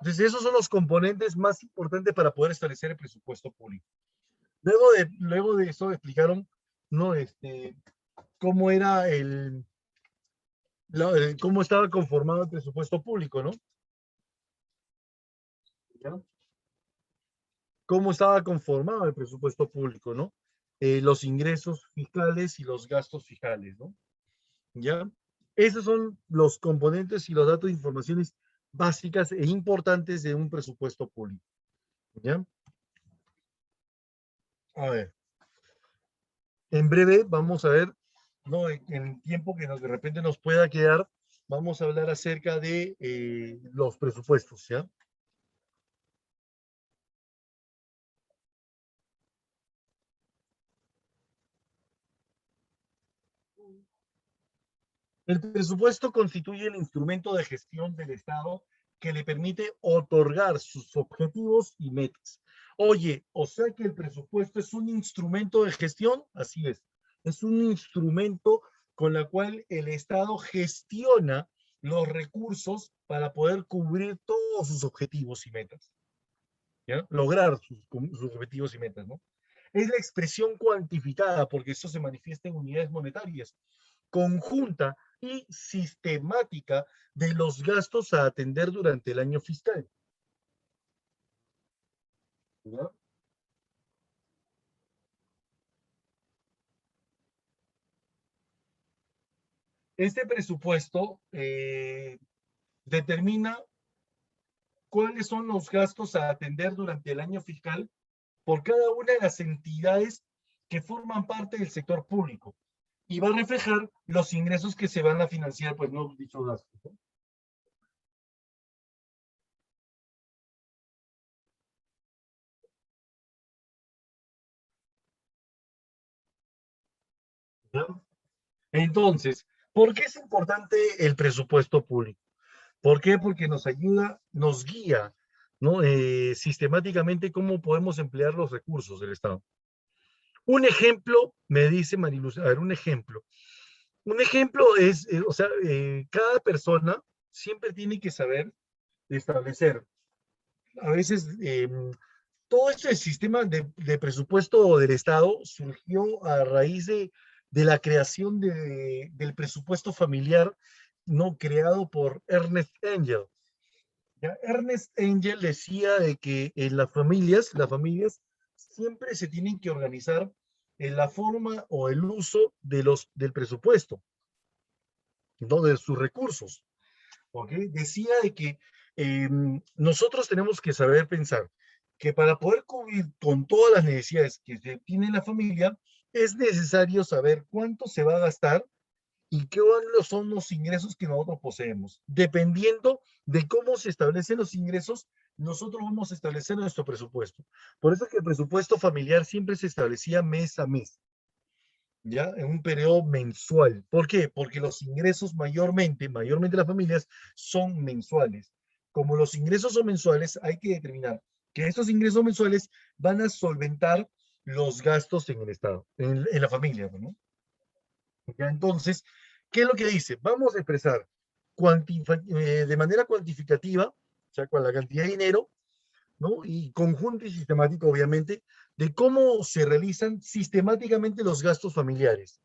Entonces, esos son los componentes más importantes para poder establecer el presupuesto público. Luego de eso explicaron, ¿no?, cómo era cómo estaba conformado el presupuesto público, ¿no? ¿Ya? Cómo estaba conformado el presupuesto público, ¿no? Los ingresos fiscales y los gastos fiscales, ¿no? ¿Ya? Esos son los componentes y los datos de informaciones básicas e importantes de un presupuesto público. ¿Ya? A ver, en breve vamos a ver, ¿no? En el tiempo que de repente nos pueda quedar, vamos a hablar acerca de los presupuestos, ¿ya? El presupuesto constituye el instrumento de gestión del Estado que le permite otorgar sus objetivos y metas. Oye, o sea que el presupuesto es un instrumento de gestión, así es. Es un instrumento con el cual el Estado gestiona los recursos para poder cubrir todos sus objetivos y metas. ¿Ya? Lograr sus objetivos y metas, ¿no? Es la expresión cuantificada, porque eso se manifiesta en unidades monetarias, conjunta y sistemática de los gastos a atender durante el año fiscal. ¿Ya? Este presupuesto determina cuáles son los gastos a atender durante el año fiscal por cada una de las entidades que forman parte del sector público y va a reflejar los ingresos que se van a financiar, pues no dichos gastos, ¿no? ¿Ya? Entonces, ¿por qué es importante el presupuesto público? ¿Por qué? Porque nos ayuda, nos guía, ¿no? Sistemáticamente cómo podemos emplear los recursos del Estado. Un ejemplo, me dice Mariluz, a ver, un ejemplo. Un ejemplo es, o sea, cada persona siempre tiene que saber establecer. A veces, todo este sistema de presupuesto del Estado surgió a raíz de la creación del presupuesto familiar, no creado por Ernest Engel. ¿Ya? Ernest Engel decía de que en las familias siempre se tienen que organizar en la forma o el uso del presupuesto, ¿no? De sus recursos. ¿Ok? Decía de que nosotros tenemos que saber pensar que para poder cubrir con todas las necesidades que tiene la familia, es necesario saber cuánto se va a gastar y cuáles son los ingresos que nosotros poseemos. Dependiendo de cómo se establecen los ingresos, nosotros vamos a establecer nuestro presupuesto. Por eso es que el presupuesto familiar siempre se establecía mes a mes, ¿ya? En un periodo mensual. ¿Por qué? Porque los ingresos mayormente las familias son mensuales. Como los ingresos son mensuales, hay que determinar que estos ingresos mensuales van a solventar los gastos en el Estado, en la familia, ¿no? ¿Ya? Entonces, ¿qué es lo que dice? Vamos a expresar de manera cuantificativa, o sea, con la cantidad de dinero, ¿no? Y conjunto y sistemático, obviamente, de cómo se realizan sistemáticamente los gastos familiares.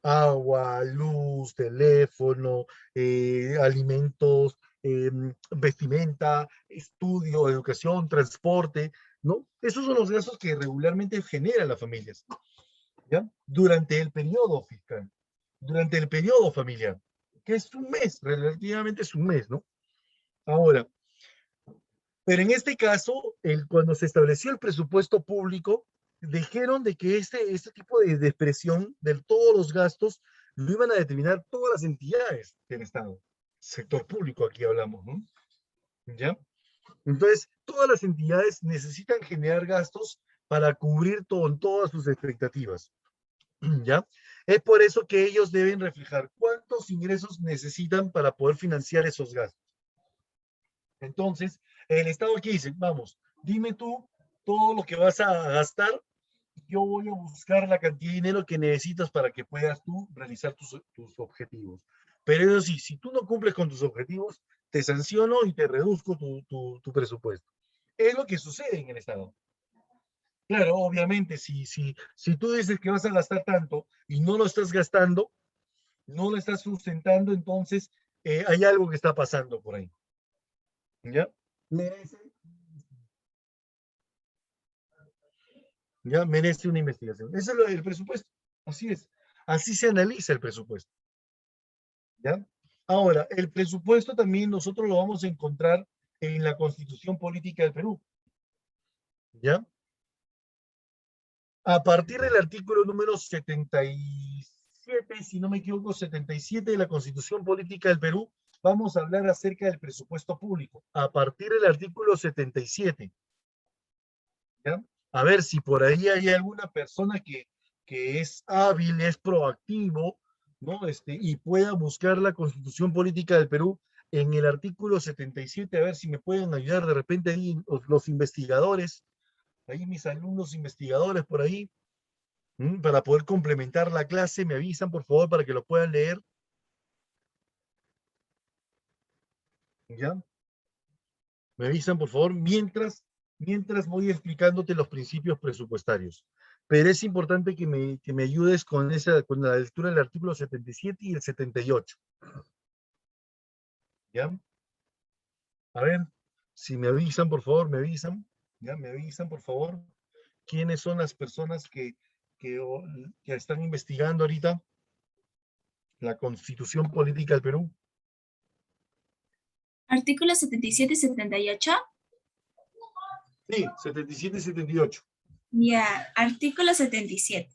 Agua, luz, teléfono, alimentos, vestimenta, estudio, educación, transporte, ¿no? Esos son los gastos que regularmente generan las familias, ¿ya? Durante el periodo fiscal, durante el periodo familiar, que es un mes, relativamente es un mes, ¿no? Ahora, pero en este caso, cuando se estableció el presupuesto público, dijeron de que este tipo de expresión de todos los gastos lo iban a determinar todas las entidades del Estado, sector público aquí hablamos, ¿no? ¿Ya? Entonces, todas las entidades necesitan generar gastos para cubrir todas sus expectativas, ¿ya? Es por eso que ellos deben reflejar cuántos ingresos necesitan para poder financiar esos gastos. Entonces, el Estado aquí dice, vamos, dime tú todo lo que vas a gastar, yo voy a buscar la cantidad de dinero que necesitas para que puedas tú realizar tus objetivos. Pero eso sí, si tú no cumples con tus objetivos, te sanciono y te reduzco tu presupuesto. Es lo que sucede en el Estado. Claro, obviamente, si tú dices que vas a gastar tanto y no lo estás gastando, no lo estás sustentando, entonces hay algo que está pasando por ahí. ¿Ya? Merece, ya merece una investigación. Ese es el presupuesto. Así es. Así se analiza el presupuesto. ¿Ya? Ahora, el presupuesto también nosotros lo vamos a encontrar en la Constitución Política del Perú. ¿Ya? A partir del artículo número 77, si no me equivoco, 77 de la Constitución Política del Perú, vamos a hablar acerca del presupuesto público. A partir del artículo 77. ¿Ya? A ver si por ahí hay alguna persona que es hábil, es proactivo, ¿no? Y pueda buscar la Constitución Política del Perú en el artículo 77, a ver si me pueden ayudar de repente ahí los investigadores, ahí mis alumnos investigadores por ahí, para poder complementar la clase, me avisan por favor para que lo puedan leer. ¿Ya? Me avisan por favor mientras voy explicándote los principios presupuestarios. Pero es importante que me ayudes con la lectura del artículo 77 y el 78. ¿Ya? A ver, si me avisan, por favor, me avisan. ¿Ya? Me avisan, por favor. ¿Quiénes son las personas que están investigando ahorita la Constitución Política del Perú? Artículos 77 y 78. Sí, 77 y 78. Ya, artículo 77.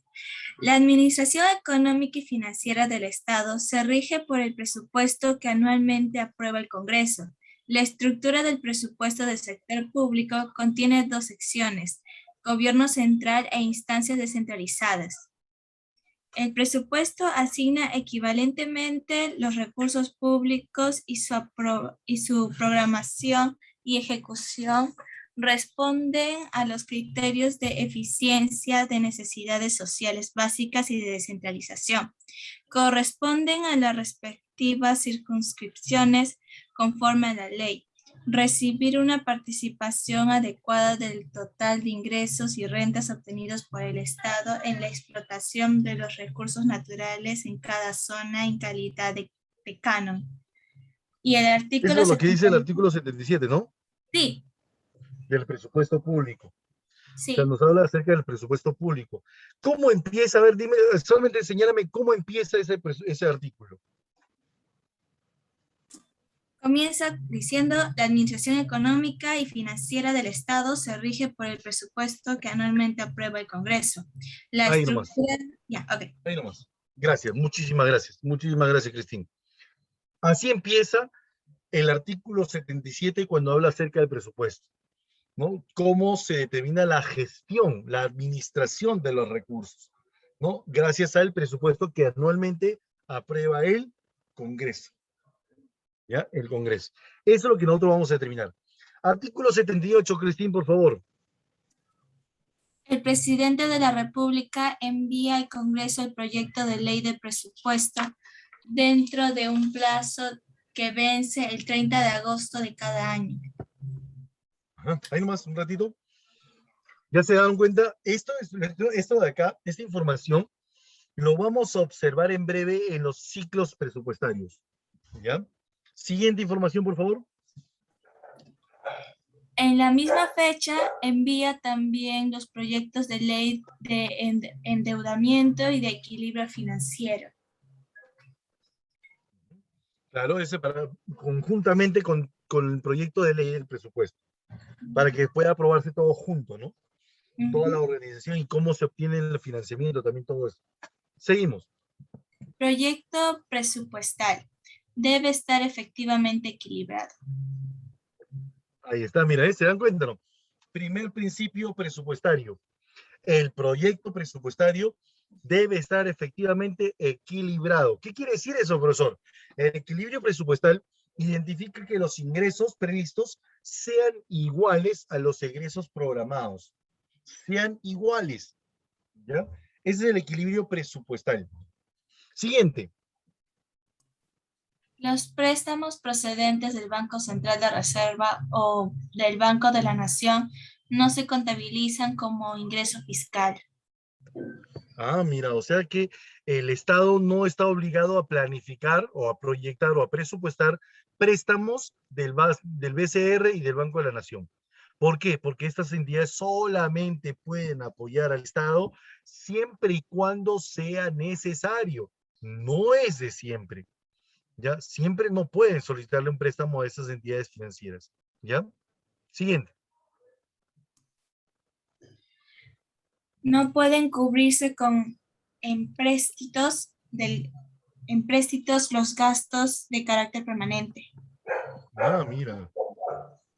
La Administración Económica y Financiera del Estado se rige por el presupuesto que anualmente aprueba el Congreso. La estructura del presupuesto del sector público contiene dos secciones: gobierno central e instancias descentralizadas. El presupuesto asigna equivalentemente los recursos públicos y su programación y ejecución responden a los criterios de eficiencia, de necesidades sociales básicas y de descentralización. Corresponden a las respectivas circunscripciones conforme a la ley. Recibir una participación adecuada del total de ingresos y rentas obtenidos por el Estado en la explotación de los recursos naturales en cada zona en calidad de canon. Y el artículo... Eso es lo que dice el artículo 77, ¿no? Sí. Del presupuesto público. Sí. O sea, nos habla acerca del presupuesto público. ¿Cómo empieza? A ver, dime, solamente señálame cómo empieza ese artículo. Comienza diciendo: la Administración Económica y Financiera del Estado se rige por el presupuesto que anualmente aprueba el Congreso. La Ahí nomás. Ya, ok. Ahí nomás. Gracias, muchísimas gracias. Muchísimas gracias, Cristín. Así empieza el artículo 77 cuando habla acerca del presupuesto, ¿no? Cómo se determina la gestión, la administración de los recursos, ¿no? Gracias al presupuesto que anualmente aprueba el Congreso. ¿Ya? El Congreso. Eso es lo que nosotros vamos a determinar. Artículo 78, Cristín, por favor. El presidente de la República envía al Congreso el proyecto de ley de presupuesto dentro de un plazo que vence el 30 de agosto de cada año. Ajá, ahí nomás, un ratito. ¿Ya se dan cuenta? Esto de acá, esta información, lo vamos a observar en breve en los ciclos presupuestarios. ¿Ya? Siguiente información, por favor. En la misma fecha, envía también los proyectos de ley de endeudamiento y de equilibrio financiero. Claro, conjuntamente con el proyecto de ley del presupuesto, para que pueda aprobarse todo junto, ¿no? Toda la organización y cómo se obtiene el financiamiento, también todo eso. Seguimos. Proyecto presupuestal. Debe estar efectivamente equilibrado. Ahí está, mira, ¿se dan cuenta, no? Primer principio presupuestario. El proyecto presupuestario debe estar efectivamente equilibrado. ¿Qué quiere decir eso, profesor? El equilibrio presupuestal identifica que los ingresos previstos sean iguales a los egresos programados. Sean iguales. ¿Ya? Ese es el equilibrio presupuestal. Siguiente. Los préstamos procedentes del Banco Central de Reserva o del Banco de la Nación no se contabilizan como ingreso fiscal. Ah, mira, o sea que el Estado no está obligado a planificar o a proyectar o a presupuestar préstamos del BCR y del Banco de la Nación. ¿Por qué? Porque estas entidades solamente pueden apoyar al Estado siempre y cuando sea necesario. No es de siempre. ¿ya? Siempre no pueden solicitarle un préstamo a esas entidades financieras, ¿ya? Siguiente. No pueden cubrirse con empréstitos los gastos de carácter permanente. Ah, mira,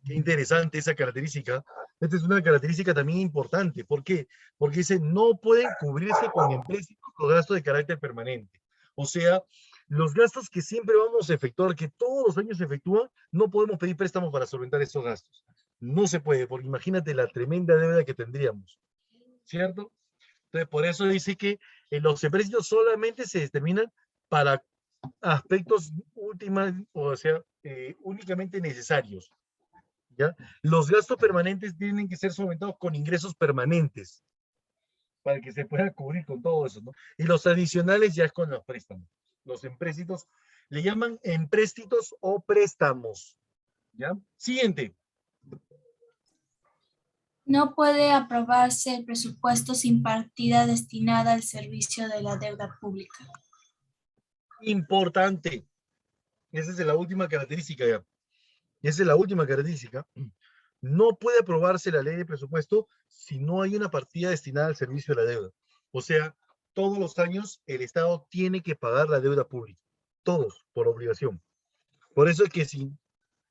qué interesante esa característica. Esta es una característica también importante. ¿Por qué? Porque dice, no pueden cubrirse con empréstitos los gastos de carácter permanente. O sea, los gastos que siempre vamos a efectuar, que todos los años se efectúan, no podemos pedir préstamos para solventar esos gastos. No se puede, porque imagínate la tremenda deuda que tendríamos, ¿cierto? Entonces, por eso dice que los empréstitos solamente se determinan para aspectos o sea, únicamente necesarios, ¿ya? Los gastos permanentes tienen que ser solventados con ingresos permanentes para que se pueda cubrir con todo eso, ¿no? Y los adicionales ya es con los préstamos. Los empréstitos le llaman empréstitos o préstamos, ¿ya? Siguiente. No puede aprobarse el presupuesto sin partida destinada al servicio de la deuda pública. Importante. Esa es la última característica ya. Esa es la última característica. No puede aprobarse la ley de presupuesto si no hay una partida destinada al servicio de la deuda. O sea, todos los años el Estado tiene que pagar la deuda pública. Todos, por obligación. Por eso es que si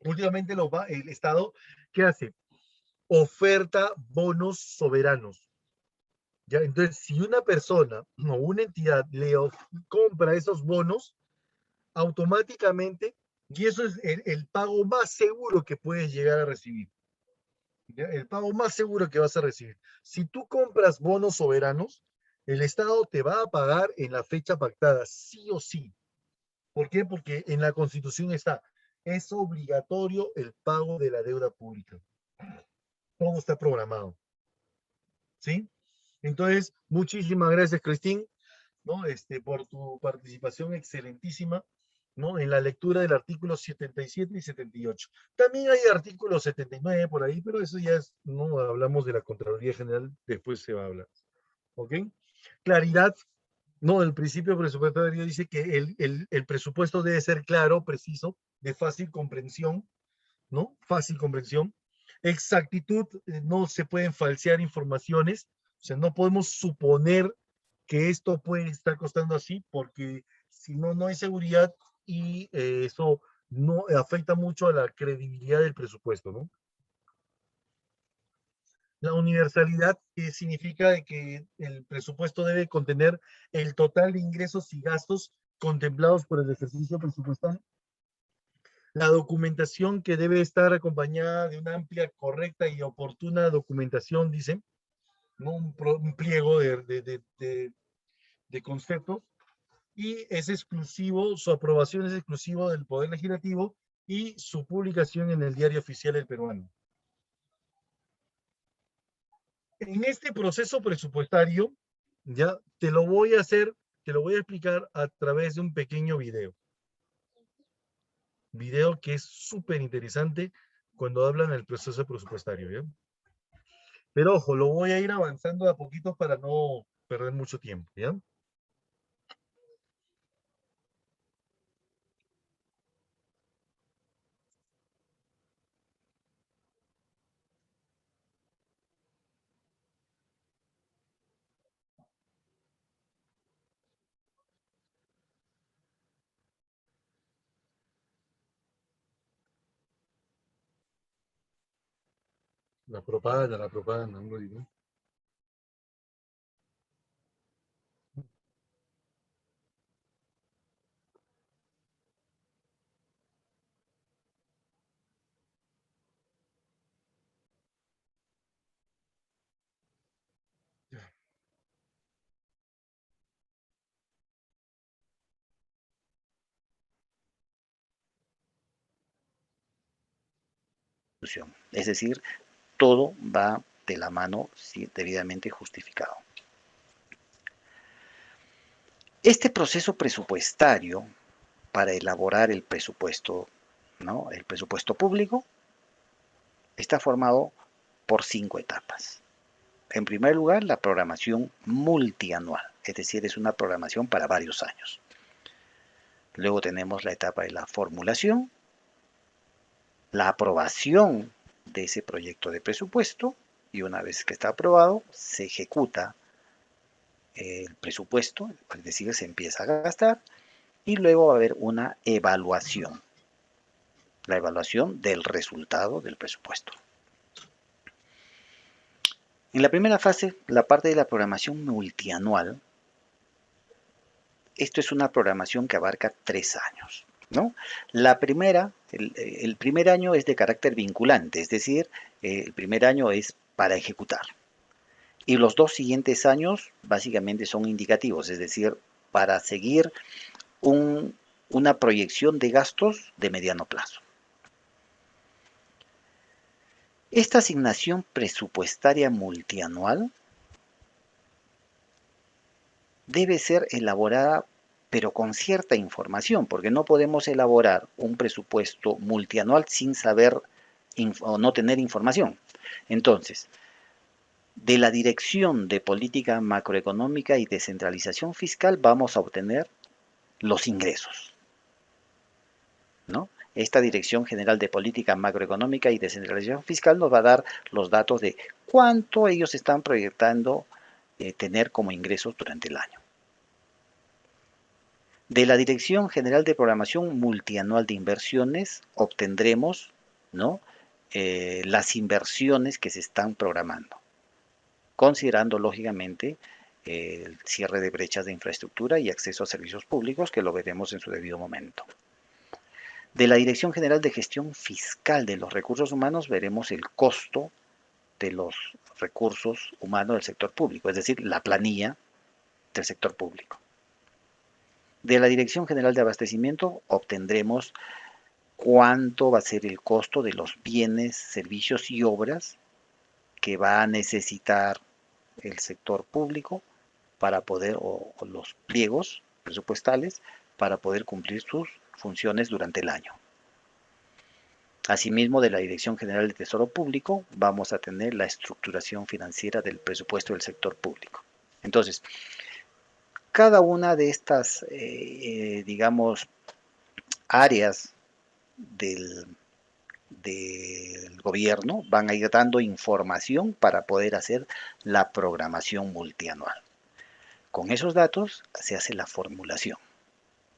últimamente el Estado, ¿qué hace? Oferta bonos soberanos. ¿Ya? Entonces, si una persona o una entidad compra esos bonos, automáticamente, y eso es el pago más seguro que puedes llegar a recibir. ¿Ya? El pago más seguro que vas a recibir. Si tú compras bonos soberanos, el Estado te va a pagar en la fecha pactada, sí o sí. ¿Por qué? Porque en la Constitución es obligatorio el pago de la deuda pública. Todo está programado. ¿Sí? Entonces, muchísimas gracias, Cristín, ¿no? Por tu participación excelentísima, ¿no? En la lectura del artículo 77 y 78. También hay artículo 79 por ahí, pero eso ya es, no hablamos de la Contraloría General, después se va a hablar. ¿Ok? Claridad, no, el principio presupuestario dice que el presupuesto debe ser claro, preciso, de fácil comprensión, ¿no? Fácil comprensión. Exactitud, no se pueden falsear informaciones, o sea, no podemos suponer que esto puede estar costando así, porque si no, no hay seguridad y eso no afecta mucho a la credibilidad del presupuesto, ¿no? La universalidad, que significa de que el presupuesto debe contener el total de ingresos y gastos contemplados por el ejercicio presupuestal. La documentación, que debe estar acompañada de una amplia, correcta y oportuna documentación, dice, ¿no? Un pliego de conceptos, y es exclusivo, su aprobación es exclusivo del Poder Legislativo y su publicación en el Diario Oficial del Peruano. En este proceso presupuestario, ya te lo voy a explicar a través de un pequeño video. Video que es súper interesante cuando hablan del proceso presupuestario, ¿ya? Pero ojo, lo voy a ir avanzando de a poquito para no perder mucho tiempo, ¿ya? La propaganda, no lo digo. Es decir, todo va de la mano si debidamente justificado. Este proceso presupuestario para elaborar el presupuesto, ¿no? El presupuesto público está formado por 5 etapas. En primer lugar, la programación multianual, es decir, es una programación para varios años. Luego tenemos la etapa de la formulación, la aprobación de ese proyecto de presupuesto, y una vez que está aprobado, se ejecuta el presupuesto, es decir, se empieza a gastar, y luego va a haber una evaluación, la evaluación del resultado del presupuesto. En la primera fase, la parte de la programación multianual, esto es una programación que abarca 3 años, ¿no? La primera, el primer año es de carácter vinculante, es decir, el primer año es para ejecutar. Y los 2 siguientes años básicamente son indicativos, es decir, para seguir una proyección de gastos de mediano plazo. Esta asignación presupuestaria multianual debe ser elaborada pero con cierta información, porque no podemos elaborar un presupuesto multianual sin saber o no tener información. Entonces, de la Dirección de Política Macroeconómica y Descentralización Fiscal vamos a obtener los ingresos, ¿no? Esta Dirección General de Política Macroeconómica y Descentralización Fiscal nos va a dar los datos de cuánto ellos están proyectando tener como ingresos durante el año. De la Dirección General de Programación Multianual de Inversiones obtendremos, ¿no?, las inversiones que se están programando, considerando lógicamente el cierre de brechas de infraestructura y acceso a servicios públicos, que lo veremos en su debido momento. De la Dirección General de Gestión Fiscal de los Recursos Humanos veremos el costo de los recursos humanos del sector público, es decir, la planilla del sector público. De la Dirección General de Abastecimiento obtendremos cuánto va a ser el costo de los bienes, servicios y obras que va a necesitar el sector público para poder, o los pliegos presupuestales, para poder cumplir sus funciones durante el año. Asimismo, de la Dirección General de Tesoro Público vamos a tener la estructuración financiera del presupuesto del sector público. Entonces, cada una de estas, digamos, áreas del gobierno van a ir dando información para poder hacer la programación multianual. Con esos datos se hace la formulación,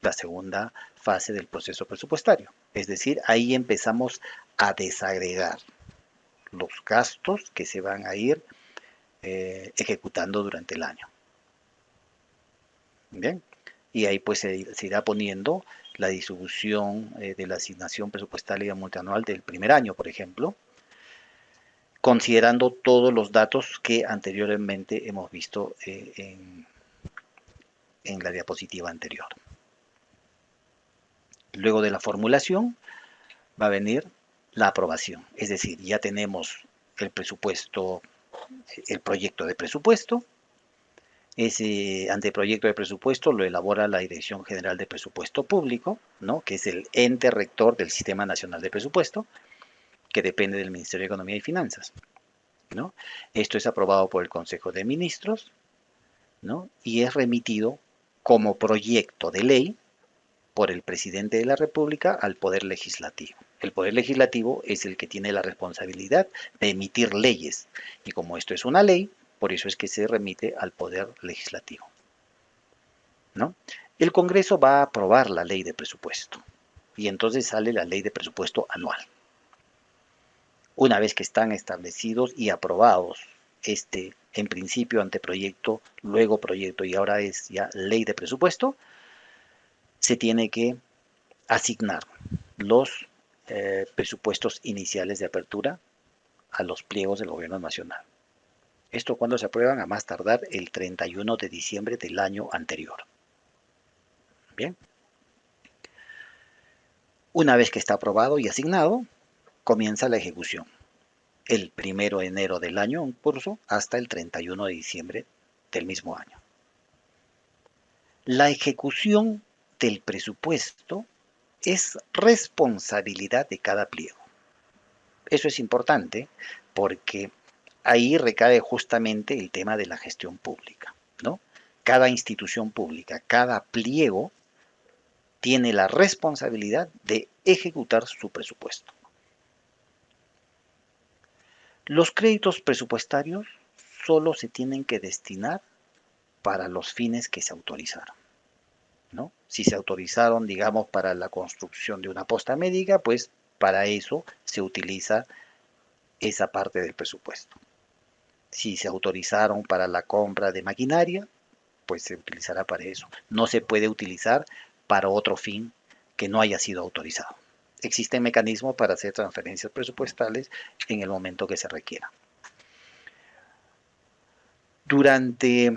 la segunda fase del proceso presupuestario. Es decir, ahí empezamos a desagregar los gastos que se van a ir ejecutando durante el año. Bien, y ahí pues se irá poniendo la distribución de la asignación presupuestaria multianual del primer año, por ejemplo, considerando todos los datos que anteriormente hemos visto en la diapositiva anterior. Luego de la formulación va a venir la aprobación, es decir, ya tenemos el presupuesto, el proyecto de presupuesto. Ese anteproyecto de presupuesto lo elabora la Dirección General de Presupuesto Público, ¿no?, que es el ente rector del Sistema Nacional de Presupuesto, que depende del Ministerio de Economía y Finanzas, ¿no? Esto es aprobado por el Consejo de Ministros, ¿no?, y es remitido como proyecto de ley por el Presidente de la República al Poder Legislativo. El Poder Legislativo es el que tiene la responsabilidad de emitir leyes, y como esto es una ley, por eso es que se remite al Poder Legislativo, ¿no? El Congreso va a aprobar la ley de presupuesto, y entonces sale la ley de presupuesto anual. Una vez que están establecidos y aprobados en principio anteproyecto, luego proyecto y ahora es ya ley de presupuesto, se tiene que asignar los presupuestos iniciales de apertura a los pliegos del Gobierno Nacional. Esto cuando se aprueban, a más tardar el 31 de diciembre del año anterior. Bien. Una vez que está aprobado y asignado, comienza la ejecución. El 1 de enero del año en curso hasta el 31 de diciembre del mismo año. La ejecución del presupuesto es responsabilidad de cada pliego. Eso es importante porque ahí recae justamente el tema de la gestión pública, ¿no? Cada institución pública, cada pliego tiene la responsabilidad de ejecutar su presupuesto. Los créditos presupuestarios solo se tienen que destinar para los fines que se autorizaron, ¿no? Si se autorizaron, digamos, para la construcción de una posta médica, pues para eso se utiliza esa parte del presupuesto. Si se autorizaron para la compra de maquinaria, pues se utilizará para eso. No se puede utilizar para otro fin que no haya sido autorizado. Existen mecanismos para hacer transferencias presupuestales en el momento que se requiera. Durante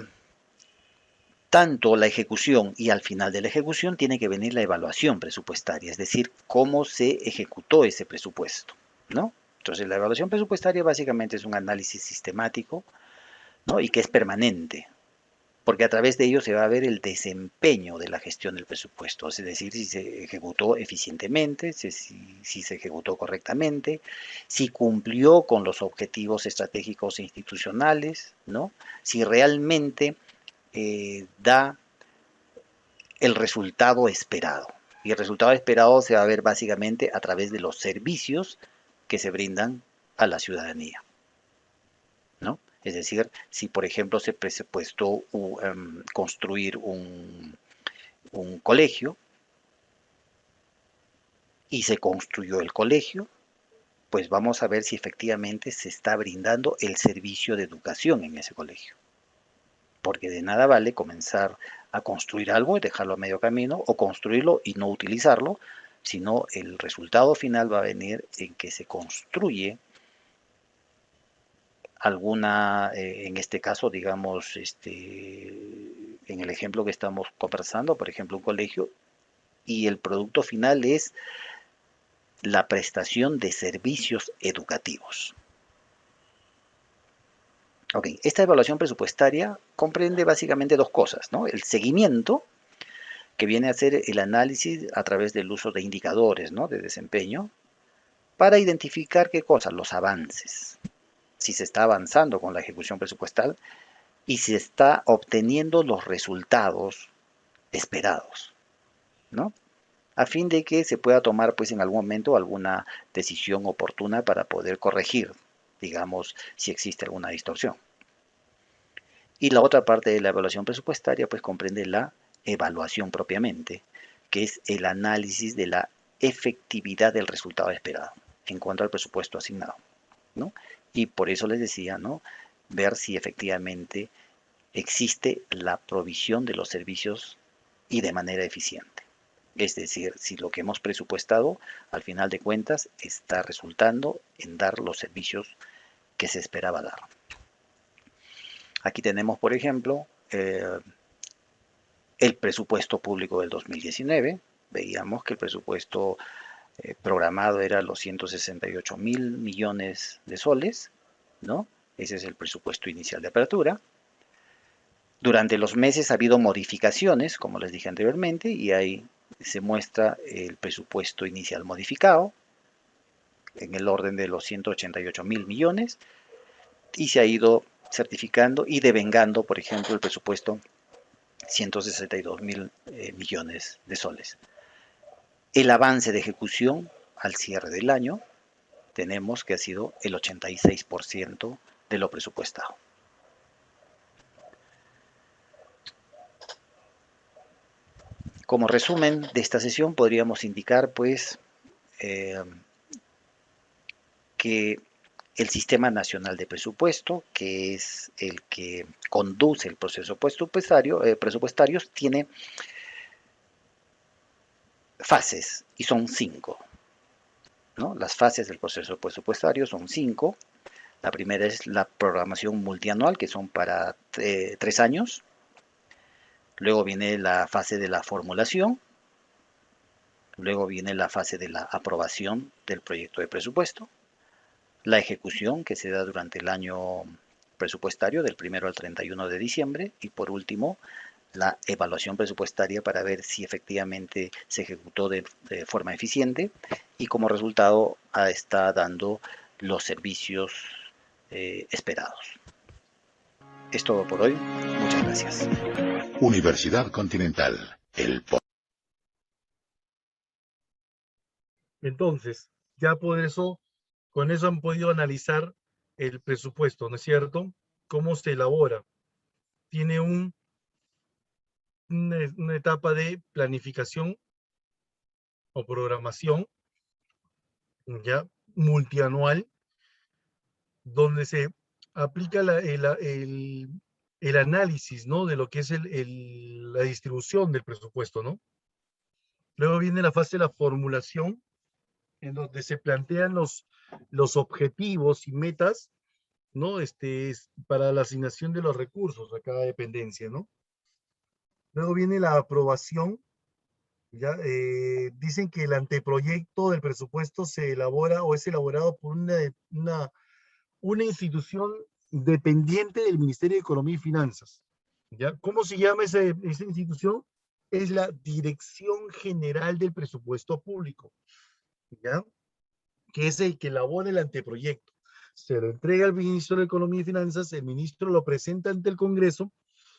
tanto la ejecución y al final de la ejecución tiene que venir la evaluación presupuestaria, es decir, cómo se ejecutó ese presupuesto, ¿no? Entonces la evaluación presupuestaria básicamente es un análisis sistemático, ¿no? Y que es permanente, porque a través de ello se va a ver el desempeño de la gestión del presupuesto, es decir, si se ejecutó eficientemente, si se ejecutó correctamente, si cumplió con los objetivos estratégicos e institucionales, ¿no? Si realmente da el resultado esperado. Y el resultado esperado se va a ver básicamente a través de los servicios que se brindan a la ciudadanía, ¿no? Es decir, si por ejemplo se presupuestó construir un colegio y se construyó el colegio, pues vamos a ver si efectivamente se está brindando el servicio de educación en ese colegio. Porque de nada vale comenzar a construir algo y dejarlo a medio camino, o construirlo y no utilizarlo, sino el resultado final va a venir en que se construye alguna, en este caso, digamos, en el ejemplo que estamos conversando, por ejemplo, un colegio, y el producto final es la prestación de servicios educativos. Ok, esta evaluación presupuestaria comprende básicamente dos cosas, ¿no? El seguimiento, que viene a ser el análisis a través del uso de indicadores, ¿no? De desempeño, para identificar qué cosas, los avances, si se está avanzando con la ejecución presupuestal y si se está obteniendo los resultados esperados, ¿no? A fin de que se pueda tomar, pues, en algún momento alguna decisión oportuna para poder corregir, digamos, si existe alguna distorsión. Y la otra parte de la evaluación presupuestaria, pues, comprende la evaluación propiamente, que es el análisis de la efectividad del resultado esperado en cuanto al presupuesto asignado, ¿no? Y por eso les decía, ¿no? Ver si efectivamente existe la provisión de los servicios y de manera eficiente. Es decir, si lo que hemos presupuestado, al final de cuentas, está resultando en dar los servicios que se esperaba dar. Aquí tenemos, por ejemplo, el presupuesto público del 2019. Veíamos que el presupuesto programado era los 168.000 millones de soles, ¿no? Ese es el presupuesto inicial de apertura. Durante los meses ha habido modificaciones, como les dije anteriormente, y ahí se muestra el presupuesto inicial modificado en el orden de los 188.000 millones, y se ha ido certificando y devengando, por ejemplo, el presupuesto 162.000 millones de soles. El avance de ejecución al cierre del año tenemos que ha sido el 86% de lo presupuestado. Como resumen de esta sesión podríamos indicar, pues, que el Sistema Nacional de Presupuesto, que es el que conduce el proceso presupuestario, tiene fases, y son 5, ¿no? Las fases del proceso presupuestario son 5. La primera es la programación multianual, que son para 3 años. Luego viene la fase de la formulación. Luego viene la fase de la aprobación del proyecto de presupuesto. La ejecución, que se da durante el año presupuestario, del 1 al 31 de diciembre. Y por último, la evaluación presupuestaria para ver si efectivamente se ejecutó de forma eficiente y como resultado está dando los servicios esperados. Es todo por hoy. Muchas gracias. Universidad Continental, el Entonces, ya por eso, con eso han podido analizar el presupuesto, ¿no es cierto? ¿Cómo se elabora? Tiene una etapa de planificación o programación, ya multianual, donde se aplica el análisis, ¿no? De lo que es la distribución del presupuesto, ¿no? Luego viene la fase de la formulación, en donde se plantean los objetivos y metas, ¿no? Para la asignación de los recursos a cada dependencia, ¿no? Luego viene la aprobación, ¿ya? Dicen que el anteproyecto del presupuesto se elabora o es elaborado por una institución dependiente del Ministerio de Economía y Finanzas, ¿ya? ¿Cómo se llama esa institución? Es la Dirección General del Presupuesto Público, ¿ya? Que es el que elabora el anteproyecto. Se lo entrega al ministro de Economía y Finanzas, el ministro lo presenta ante el Congreso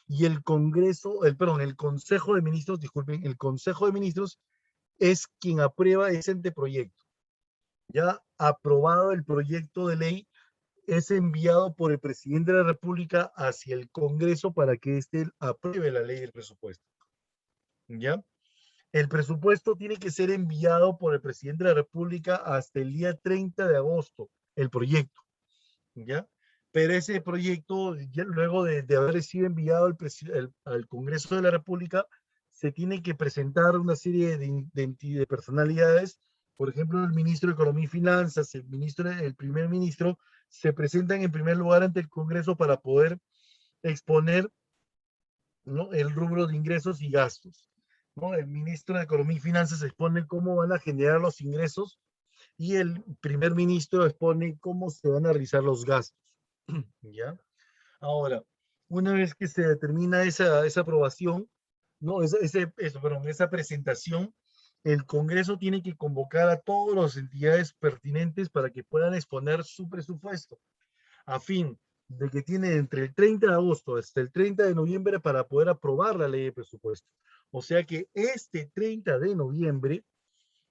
y el Consejo de Ministros, disculpen, el Consejo de Ministros es quien aprueba ese anteproyecto. Ya aprobado el proyecto de ley, es enviado por el presidente de la República hacia el Congreso para que éste apruebe la ley del presupuesto. ¿Ya? El presupuesto tiene que ser enviado por el presidente de la República hasta el día 30 de agosto, el proyecto, ¿ya? Pero ese proyecto, ya luego de haber sido enviado al Congreso de la República, se tiene que presentar una serie de personalidades, por ejemplo, el ministro de Economía y Finanzas, el primer ministro, se presentan en primer lugar ante el Congreso para poder exponer, ¿no?, el rubro de ingresos y gastos, ¿no? El ministro de Economía y Finanzas expone cómo van a generar los ingresos y el primer ministro expone cómo se van a realizar los gastos. ¿Ya? Ahora, una vez que se determina esa aprobación, ¿no? Esa presentación, el Congreso tiene que convocar a todas las entidades pertinentes para que puedan exponer su presupuesto, a fin de que tiene entre el 30 de agosto hasta el 30 de noviembre para poder aprobar la ley de presupuesto. O sea que este 30 de noviembre,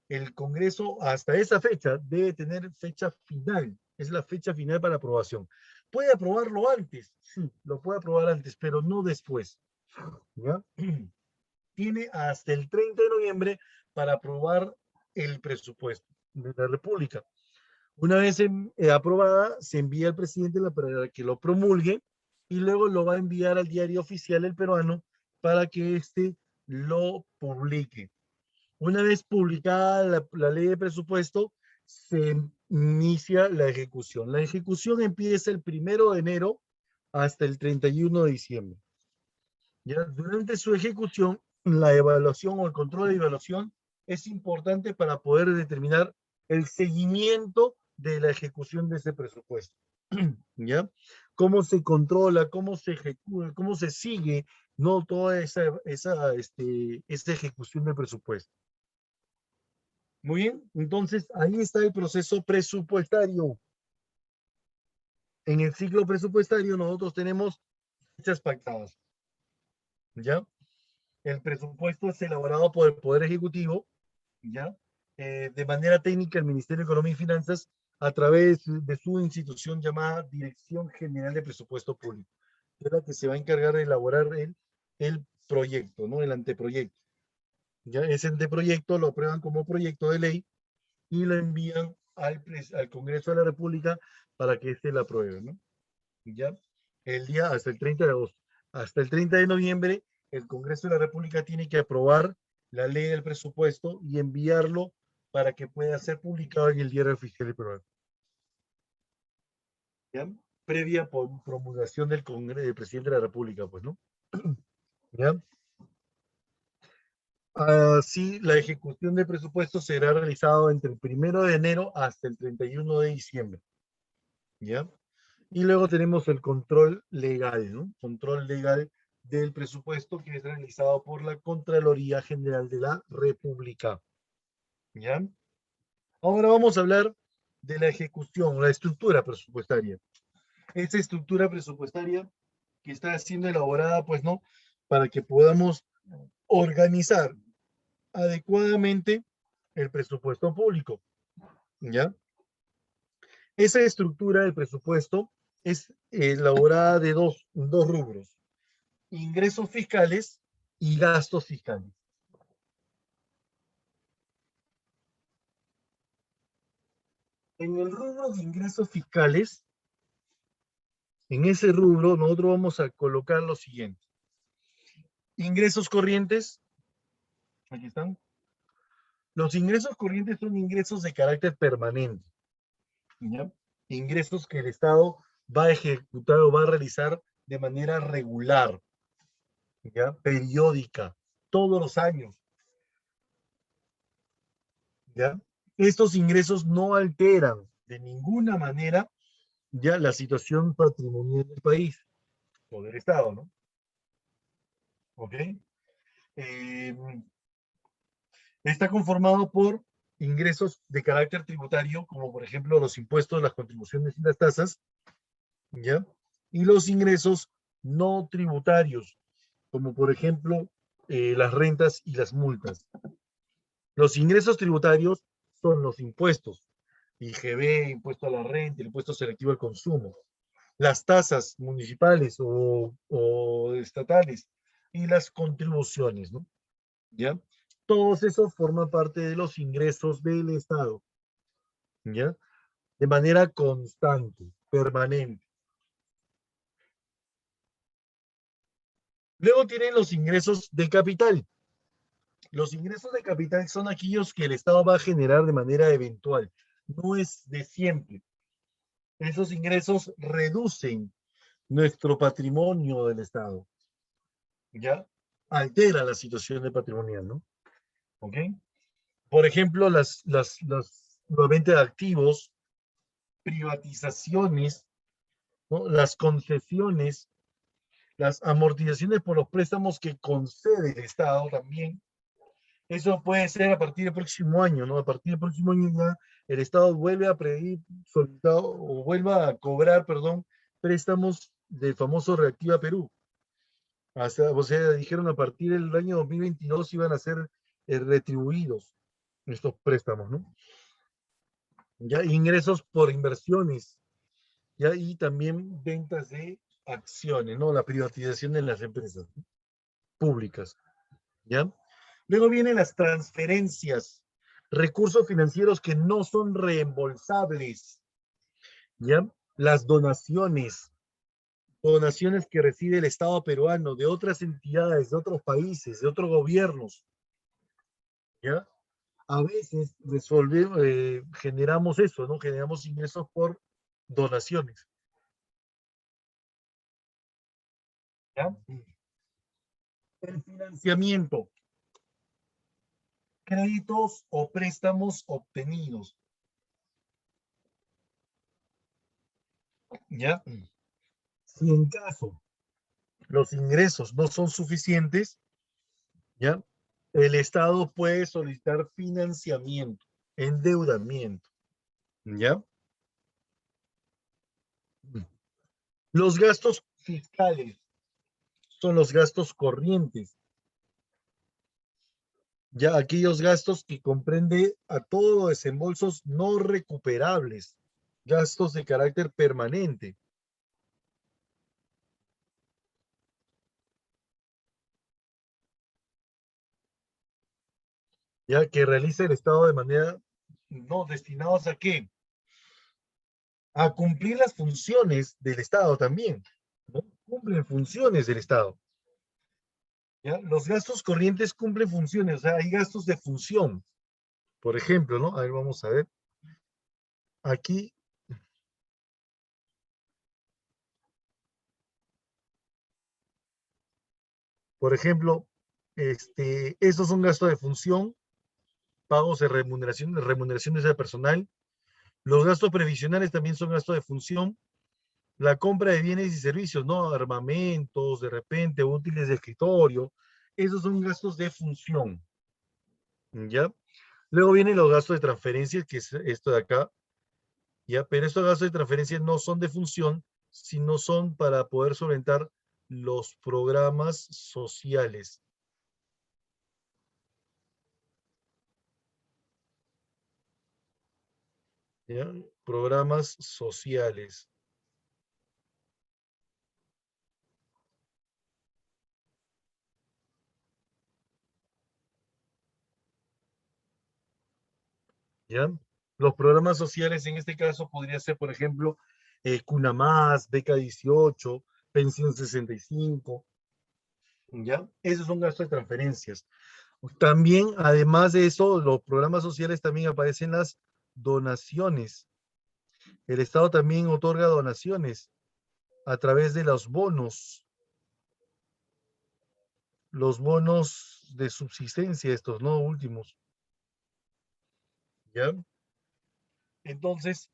el Congreso hasta esa fecha debe tener fecha final. Es la fecha final para aprobación. Puede aprobarlo antes, sí, lo puede aprobar antes, pero no después. ¿Ya? Tiene hasta el 30 de noviembre para aprobar el presupuesto de la República. Una vez aprobada, se envía al presidente para que lo promulgue y luego lo va a enviar al diario oficial El Peruano para que éste lo publique. Una vez publicada la ley de presupuesto, se inicia la ejecución. La ejecución empieza el 1 de enero hasta el 31 de diciembre. ¿Ya? Durante su ejecución, la evaluación o el control de evaluación es importante para poder determinar el seguimiento de la ejecución de ese presupuesto. ¿Ya? Cómo se controla, cómo se ejecuta, cómo se sigue, ¿no?, toda esa ejecución del presupuesto. Muy bien, entonces ahí está el proceso presupuestario. En el ciclo presupuestario nosotros tenemos fechas pactadas, ¿ya? El presupuesto es elaborado por el Poder Ejecutivo, ¿ya? De manera técnica, el Ministerio de Economía y Finanzas, a través de su institución llamada Dirección General de Presupuesto Público, que es la que se va a encargar de elaborar el proyecto, ¿no? El anteproyecto. ¿Ya? Ese anteproyecto lo aprueban como proyecto de ley y lo envían al Congreso de la República para que éste la apruebe, ¿no? ¿Ya? El día hasta el 30 de agosto. Hasta el 30 de noviembre, el Congreso de la República tiene que aprobar la ley del presupuesto y enviarlo para que pueda ser publicado en el Diario Oficial del Peruano. ¿Ya? Previa promulgación del presidente de la República, pues, ¿no? ¿Ya? Así, la ejecución del presupuesto será realizado entre el 1 de enero hasta el 31 de diciembre. ¿Ya? Y luego tenemos el control legal, ¿no? Control legal del presupuesto que es realizado por la Contraloría General de la República. ¿Ya? Ahora vamos a hablar de la ejecución, la estructura presupuestaria. Esta estructura presupuestaria que está siendo elaborada, pues, ¿no?, para que podamos organizar adecuadamente el presupuesto público, ¿ya? Esa estructura del presupuesto es elaborada de dos rubros: ingresos fiscales y gastos fiscales. En el rubro de ingresos fiscales, en ese rubro nosotros vamos a colocar lo siguiente: ingresos corrientes, aquí están. Los ingresos corrientes son ingresos de carácter permanente, ¿ya? Ingresos que el Estado va a ejecutar o va a realizar de manera regular, ¿ya? Periódica, todos los años, ¿ya? Estos ingresos no alteran de ninguna manera ya la situación patrimonial del país o del Estado, ¿no? ¿Ok? Está conformado por ingresos de carácter tributario, como por ejemplo los impuestos, las contribuciones y las tasas, ¿ya? Y los ingresos no tributarios, como por ejemplo las rentas y las multas. Los ingresos tributarios son los impuestos, IGB, impuesto a la renta, el impuesto selectivo al consumo, las tasas municipales o estatales y las contribuciones, ¿no? ¿Ya? Todos esos forman parte de los ingresos del Estado, ¿ya? De manera constante, permanente. Luego tienen los ingresos de capital. Los ingresos de capital son aquellos que el Estado va a generar de manera eventual, no es de siempre. Esos ingresos reducen nuestro patrimonio del Estado, ¿ya? Altera la situación de patrimonial, ¿no? ¿Ok? Por ejemplo, la venta de activos, privatizaciones, ¿no? Las concesiones, las amortizaciones por los préstamos que concede el Estado también. Eso puede ser a partir del próximo año, ¿no? A partir del próximo año ya el Estado vuelve a pedir, solicitado, o vuelva a cobrar, perdón, préstamos del famoso Reactiva Perú. O sea, dijeron a partir del año 2022 iban a ser retribuidos estos préstamos, ¿no? Ya ingresos por inversiones, ya, y también ventas de acciones, ¿no? La privatización de las empresas, ¿no?, públicas, ¿ya? Luego vienen las transferencias, recursos financieros que no son reembolsables, ¿ya? Las donaciones que recibe el Estado peruano de otras entidades, de otros países, de otros gobiernos, ¿ya? A veces generamos eso, ¿no? Generamos ingresos por donaciones, ¿ya? El financiamiento, créditos o préstamos obtenidos, ¿ya? Si en caso los ingresos no son suficientes, ¿ya? El Estado puede solicitar financiamiento, endeudamiento, ¿ya? Los gastos fiscales son los gastos corrientes, ya aquellos gastos que comprende a todos los desembolsos no recuperables, gastos de carácter permanente. Ya que realiza el Estado de manera, no, destinados ¿a qué? A cumplir las funciones del Estado también, ¿no? Cumplen funciones del Estado. ¿Ya? Los gastos corrientes cumplen funciones, o sea, hay gastos de función. Por ejemplo, ¿no? A ver, vamos a ver. Aquí. Por ejemplo, estos son gastos de función, pagos de remuneraciones de personal. Los gastos previsionales también son gastos de función. La compra de bienes y servicios, ¿no? Armamentos, de repente, útiles de escritorio. Esos son gastos de función, ¿ya? Luego vienen los gastos de transferencias, que es esto de acá, ¿ya? Pero estos gastos de transferencias no son de función, sino son para poder solventar los programas sociales. ¿Ya? Programas sociales. ¿Ya? Los programas sociales en este caso podría ser, por ejemplo, Cuna Más, Beca 18, Pensión 65, ¿ya? Esos son gastos de transferencias. También, además de eso, los programas sociales también aparecen las donaciones. El Estado también otorga donaciones a través de los bonos de subsistencia, estos, ¿no? Últimos, ¿ya? Entonces,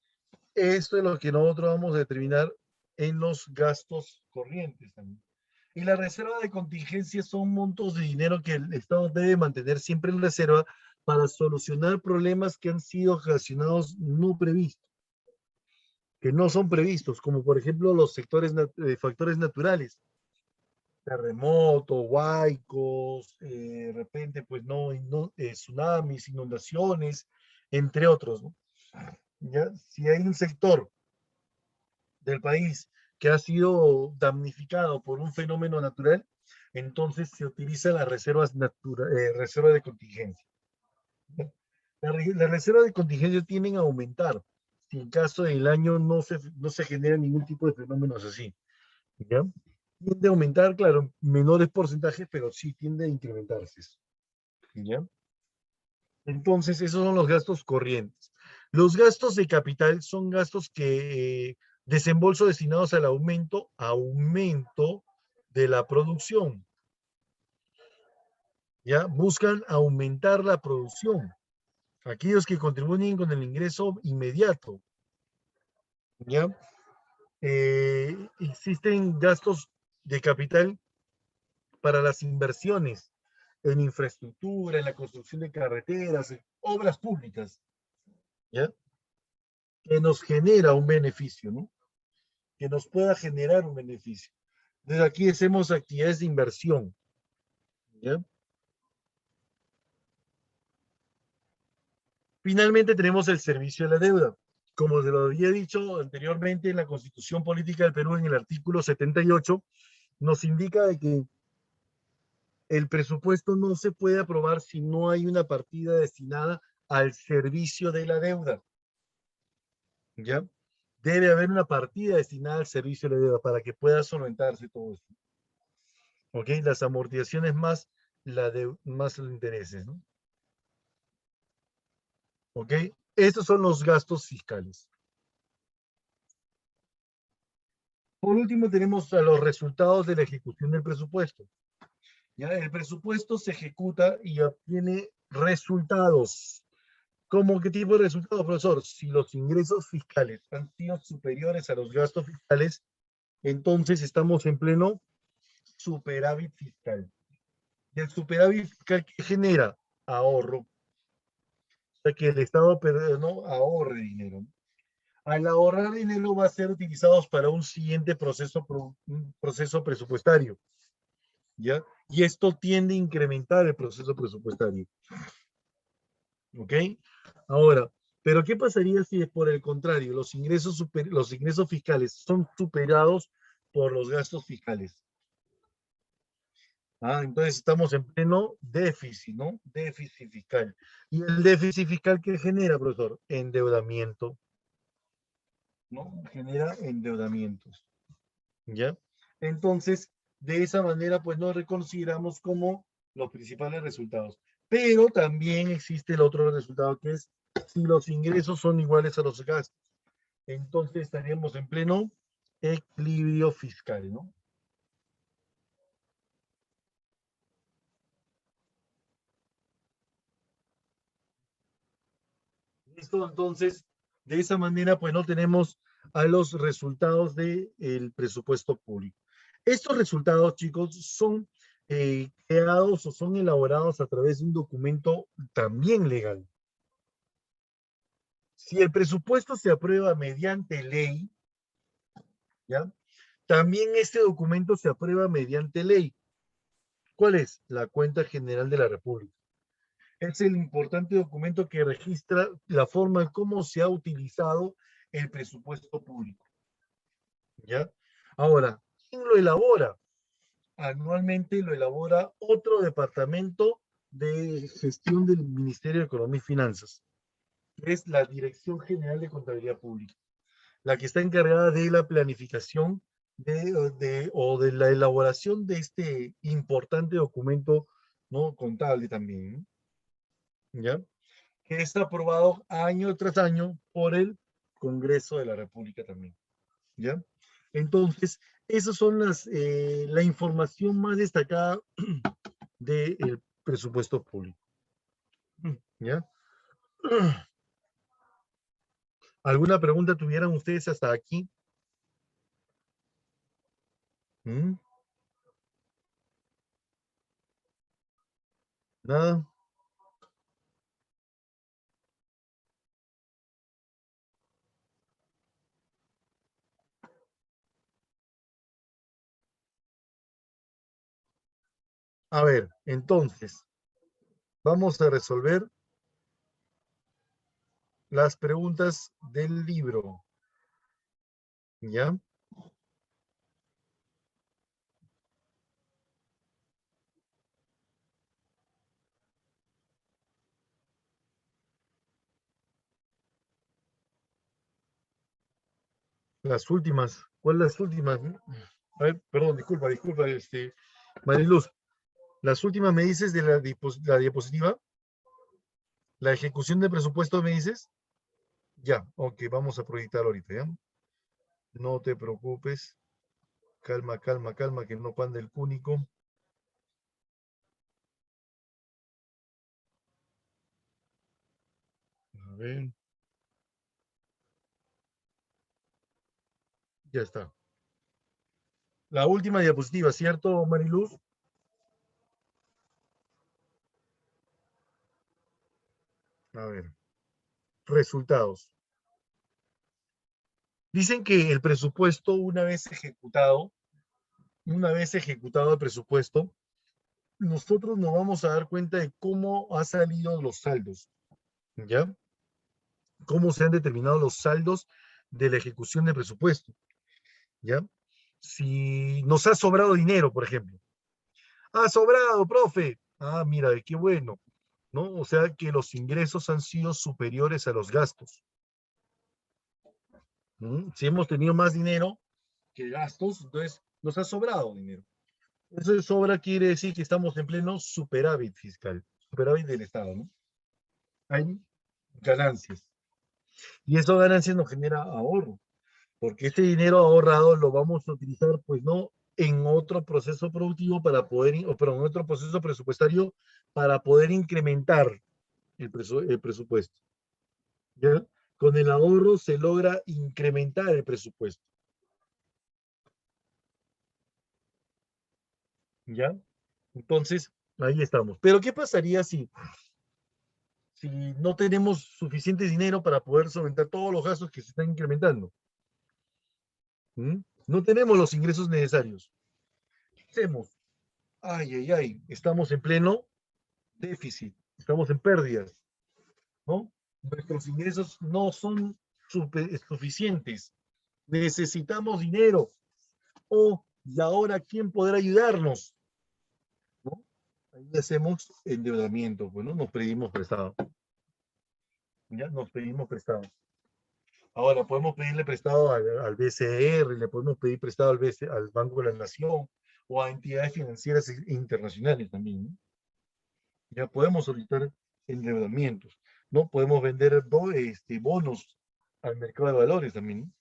esto es lo que nosotros vamos a determinar en los gastos corrientes también. Y la reserva de contingencia son montos de dinero que el Estado debe mantener siempre en reserva para solucionar problemas que han sido ocasionados no previstos, que no son previstos, como por ejemplo los factores naturales, terremotos, huaicos, de repente, pues tsunamis, inundaciones, entre otros, ¿no? ¿Ya? Si hay un sector del país que ha sido damnificado por un fenómeno natural, entonces se utiliza las reserva de contingencia. ¿Ya? Las reservas de contingencia tienden a aumentar si en caso del año no se genera ningún tipo de fenómenos así. ¿Ya? Tiende a aumentar, claro, menores porcentajes, pero sí tiende a incrementarse. ¿Ya? Entonces, esos son los gastos corrientes. Los gastos de capital son gastos que desembolso destinados al aumento de la producción. ¿Ya? Buscan aumentar la producción. Aquellos que contribuyen con el ingreso inmediato. ¿Ya? Existen gastos de capital para las inversiones en infraestructura, en la construcción de carreteras, en obras públicas, ¿ya? Que nos genera un beneficio, ¿no? Que nos pueda generar un beneficio. Entonces aquí hacemos actividades de inversión, ¿ya? Finalmente tenemos el servicio de la deuda. Como se lo había dicho anteriormente en la Constitución Política del Perú, en el artículo 78, nos indica de que el presupuesto no se puede aprobar si no hay una partida destinada al servicio de la deuda, ¿ya? Debe haber una partida destinada al servicio de la deuda para que pueda solventarse todo esto. ¿Ok? Las amortizaciones más los intereses, ¿no? ¿Ok? Estos son los gastos fiscales. Por último, tenemos a los resultados de la ejecución del presupuesto. ¿Ya? El presupuesto se ejecuta y obtiene resultados. ¿Cómo qué tipo de resultados, profesor? Si los ingresos fiscales han sido superiores a los gastos fiscales, entonces estamos en pleno superávit fiscal. ¿Y el superávit fiscal qué genera? Ahorro. O sea, que el Estado no ahorre dinero. Al ahorrar dinero va a ser utilizados para un siguiente un proceso presupuestario, ¿ya? Y esto tiende a incrementar el proceso presupuestario, ¿ok? Ahora, ¿pero qué pasaría si por el contrario los ingresos fiscales son superados por los gastos fiscales? Entonces estamos en pleno déficit, ¿no? Déficit fiscal. ¿Y el déficit fiscal qué genera, profesor? Endeudamiento, ¿no? Genera endeudamientos, ¿ya? Entonces, de esa manera, pues nos reconsideramos como los principales resultados. Pero también existe el otro resultado que es si los ingresos son iguales a los gastos. Entonces estaríamos en pleno equilibrio fiscal, ¿no? Listo, entonces, de esa manera, pues no tenemos a los resultados del presupuesto público. Estos resultados, chicos, son creados o son elaborados a través de un documento también legal. Si el presupuesto se aprueba mediante ley, ¿ya? También este documento se aprueba mediante ley. ¿Cuál es? La Cuenta General de la República. Es el importante documento que registra la forma en cómo se ha utilizado el presupuesto público. ¿Ya? Ahora, ¿quién lo elabora? Anualmente lo elabora otro departamento de gestión del Ministerio de Economía y Finanzas, que es la Dirección General de Contabilidad Pública, la que está encargada de la planificación o de la elaboración de este importante documento, ¿no? Contable también, ¿no? ¿Ya? Que es aprobado año tras año por el Congreso de la República también, ¿ya? Entonces, esas son la información más destacada del presupuesto público, ¿ya? ¿Alguna pregunta tuvieran ustedes hasta aquí? ¿Mm? ¿Nada? A ver, entonces, vamos a resolver las preguntas del libro, ¿ya? Las últimas. ¿Cuáles las últimas? A ver, perdón, disculpa, Mariluz. Las últimas me dices de la diapositiva. La ejecución de presupuesto me dices. Ya, ok, vamos a proyectar ahorita, ¿ya? No te preocupes. Calma, que no pande el cúnico. A ver. Ya está. La última diapositiva, ¿cierto, Mariluz? A ver. Resultados. Dicen que el presupuesto, una vez ejecutado el presupuesto, nosotros nos vamos a dar cuenta de cómo han salido los saldos, ¿ya? Cómo se han determinado los saldos de la ejecución del presupuesto, ¿ya? Si nos ha sobrado dinero, por ejemplo. Ha sobrado, profe. Ah, mira, qué bueno, ¿no? O sea que los ingresos han sido superiores a los gastos. Si hemos tenido más dinero que gastos, entonces nos ha sobrado dinero. Eso de sobra quiere decir que estamos en pleno superávit fiscal, superávit del Estado, ¿no? Hay ganancias. Y esas ganancias nos genera ahorro, porque este dinero ahorrado lo vamos a utilizar, pues no en otro proceso productivo para poder, pero en otro proceso presupuestario para poder incrementar el presupuesto. ¿Ya? Con el ahorro se logra incrementar el presupuesto. ¿Ya? Entonces, ahí estamos. Pero ¿qué pasaría si no tenemos suficiente dinero para poder solventar todos los gastos que se están incrementando? No tenemos los ingresos necesarios. ¿Qué hacemos? Ay, estamos en pleno déficit, estamos en pérdidas, ¿no? Nuestros ingresos no son suficientes. Necesitamos dinero. ¿Y ahora quién podrá ayudarnos? ¿No? Ahí hacemos endeudamiento, bueno, nos pedimos prestado. Ya nos pedimos prestado. Ahora, podemos pedirle prestado al BCR, le podemos pedir prestado al Banco de la Nación o a entidades financieras internacionales también, ¿no? Ya podemos solicitar endeudamientos, ¿no? Podemos vender bonos al mercado de valores también,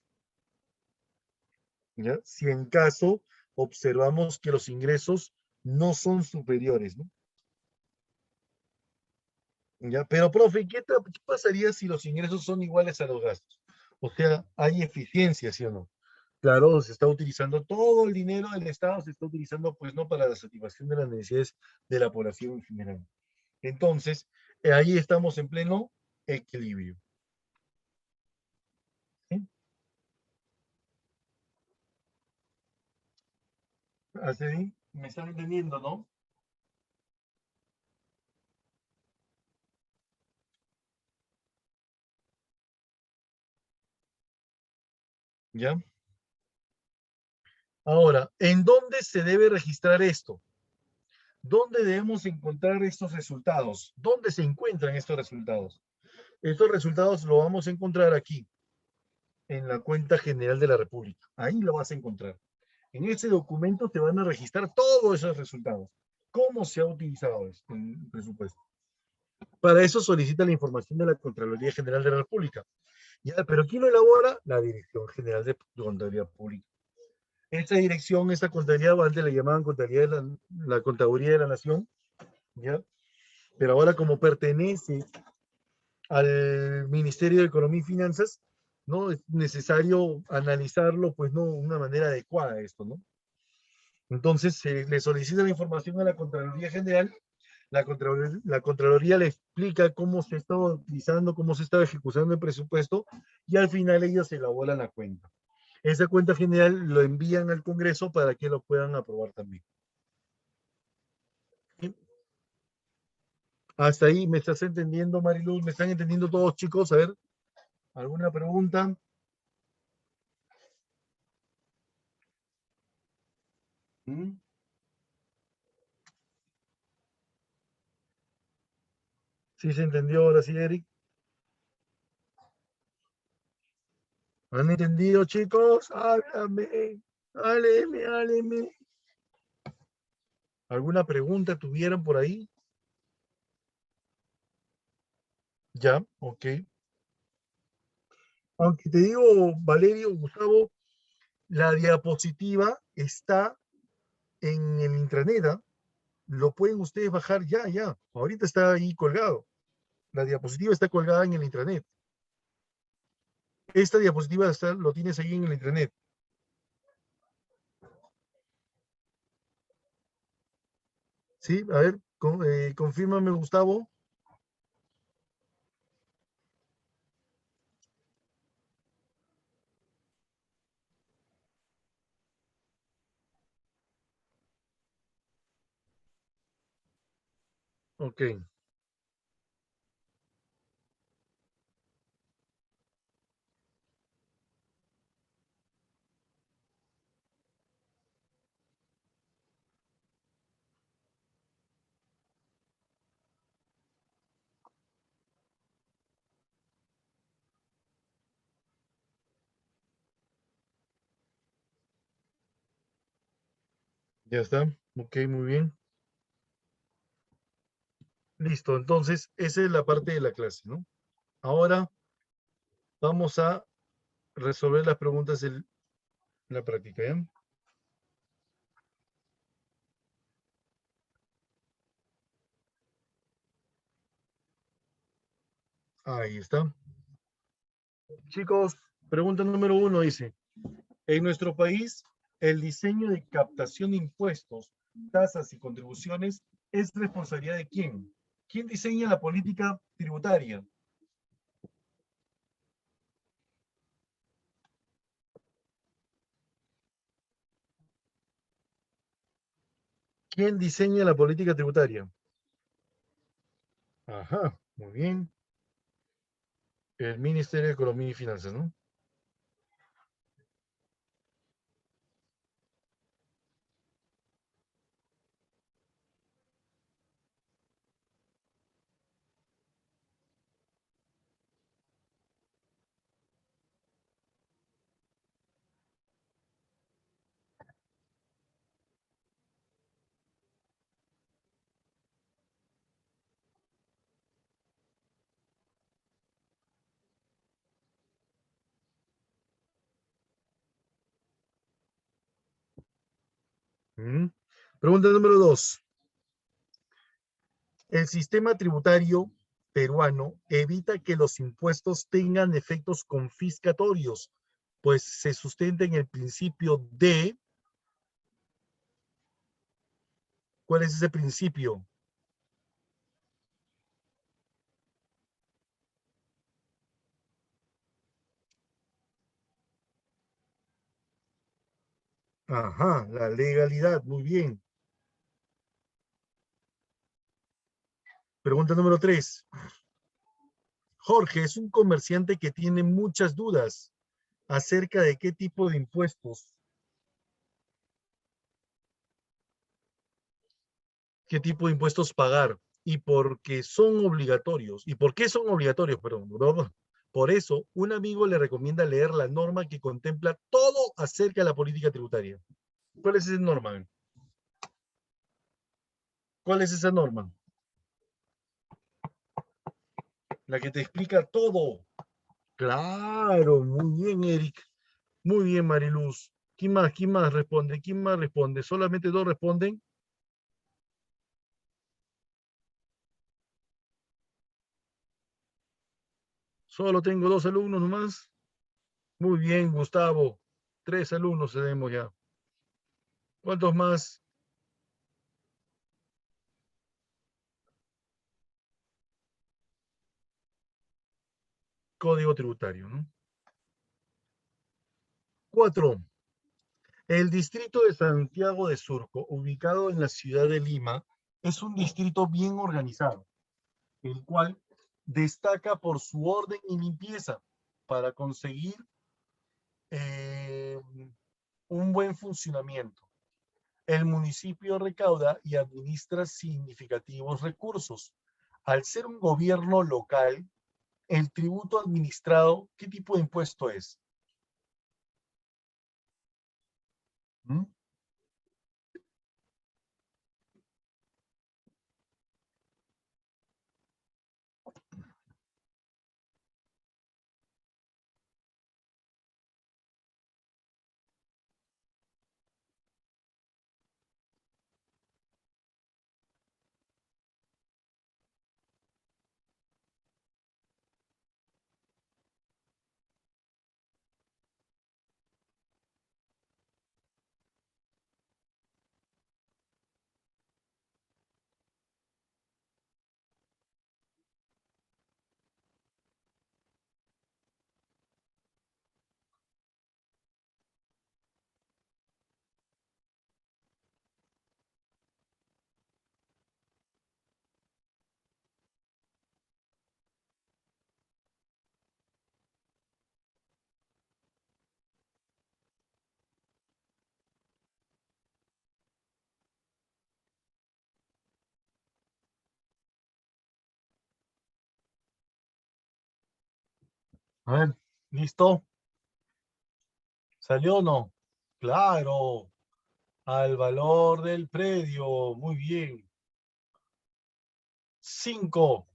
¿no? ¿Ya? Si en caso observamos que los ingresos no son superiores, ¿no? ¿Ya? Pero, profe, ¿qué pasaría si los ingresos son iguales a los gastos? O sea, ¿hay eficiencia, sí o no? Claro, se está utilizando todo el dinero del Estado, se está utilizando, pues, no para la satisfacción de las necesidades de la población en general. Entonces, ahí estamos en pleno equilibrio. ¿Sí? Así, me están entendiendo, ¿no? ¿Ya? Ahora, ¿en dónde se debe registrar esto? ¿Dónde debemos encontrar estos resultados? ¿Dónde se encuentran estos resultados? Estos resultados los vamos a encontrar aquí, en la cuenta general de la República. Ahí lo vas a encontrar. En ese documento te van a registrar todos esos resultados. ¿Cómo se ha utilizado el presupuesto? Para eso solicita la información de la Contraloría General de la República. ¿Ya? Pero ¿quién lo elabora? La Dirección General de Contraloría Pública. Esta dirección, esta contabilidad, antes le llamaban contabilidad de la Contaduría de la Nación, ¿ya? Pero ahora como pertenece al Ministerio de Economía y Finanzas, ¿no? Es necesario analizarlo, pues, no, de una manera adecuada esto, ¿no? Entonces, se le solicita la información a la Contraloría General, la Contraloría le explica cómo se estaba utilizando, cómo se estaba ejecutando el presupuesto, y al final ellos elaboran la cuenta. Esa cuenta general lo envían al Congreso para que lo puedan aprobar también. ¿Sí? Hasta ahí, ¿me estás entendiendo, Mariluz? ¿Me están entendiendo todos, chicos? A ver, ¿alguna pregunta? ¿Mm? ¿Sí se entendió ahora sí, Eric? ¿Han entendido, chicos? Háblame, hábleme. ¿Alguna pregunta tuvieran por ahí? Ya, ok. Aunque te digo, Valerio, Gustavo, la diapositiva está en el intranet, ¿ah? Lo pueden ustedes bajar ya. Ahorita está ahí colgado. La diapositiva está colgada en el intranet. Esta diapositiva lo tienes ahí en el intranet. ¿Sí? A ver, confírmame, Gustavo. Ok. Ya está. Ok, muy bien. Listo. Entonces, esa es la parte de la clase, ¿no? Ahora vamos a resolver las preguntas en la práctica, ¿ya? Ahí está. Chicos, pregunta número 1 dice, en nuestro país, el diseño de captación de impuestos, tasas y contribuciones es responsabilidad de quién? ¿Quién diseña la política tributaria? ¿Quién diseña la política tributaria? Ajá, muy bien. El Ministerio de Economía y Finanzas, ¿no? Mm. Pregunta número 2. El sistema tributario peruano evita que los impuestos tengan efectos confiscatorios, pues se sustenta en el principio de... ¿Cuál es ese principio? Ajá, la legalidad, muy bien. Pregunta número 3. Jorge es un comerciante que tiene muchas dudas. acerca de qué tipo de impuestos, pagar y por qué son obligatorios. ¿Y por qué son obligatorios? Perdón, ¿verdad? Por eso, un amigo le recomienda leer la norma que contempla todo acerca de la política tributaria. ¿Cuál es esa norma? ¿Cuál es esa norma? La que te explica todo. Claro, muy bien, Eric. Muy bien, Mariluz. ¿Quién más? ¿Quién más responde? ¿Quién más responde? ¿Solamente dos responden? Solo tengo 2 alumnos nomás. Muy bien, Gustavo. 3 alumnos tenemos ya. ¿Cuántos más? Código tributario, ¿no? 4. El distrito de Santiago de Surco, ubicado en la ciudad de Lima, es un distrito bien organizado, el cual destaca por su orden y limpieza para conseguir un buen funcionamiento. El municipio recauda y administra significativos recursos. Al ser un gobierno local, el tributo administrado, ¿qué tipo de impuesto es? ¿Mm? A ver, ¿listo? ¿Salió o no? Claro, al valor del predio. Muy bien. 5.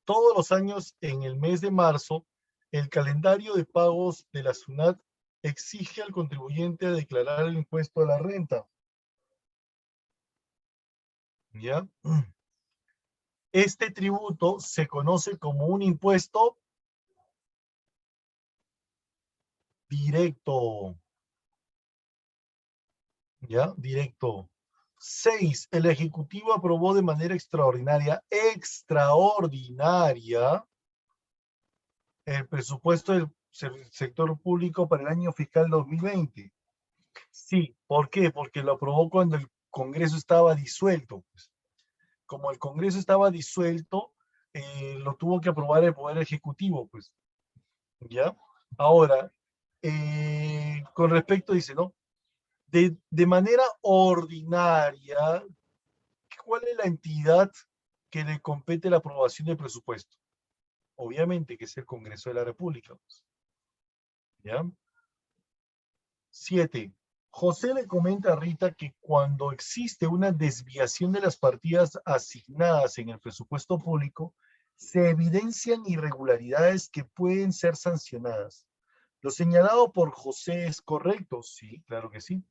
Todos los años, en el mes de marzo, el calendario de pagos de la SUNAT exige al contribuyente a declarar el impuesto a la renta. ¿Ya? Este tributo se conoce como un impuesto directo. ¿Ya? Directo. 6. El Ejecutivo aprobó de manera extraordinaria, el presupuesto del sector público para el año fiscal 2020. Sí, ¿por qué? Porque lo aprobó cuando el Congreso estaba disuelto. Pues. Como el Congreso estaba disuelto, lo tuvo que aprobar el Poder Ejecutivo, pues. ¿Ya? Ahora, con respecto, dice, ¿no? De manera ordinaria, ¿cuál es la entidad que le compete la aprobación del presupuesto? Obviamente que es el Congreso de la República. Pues. ¿Ya? 7. José le comenta a Rita que cuando existe una desviación de las partidas asignadas en el presupuesto público, se evidencian irregularidades que pueden ser sancionadas. Lo señalado por José es correcto, sí, claro que sí.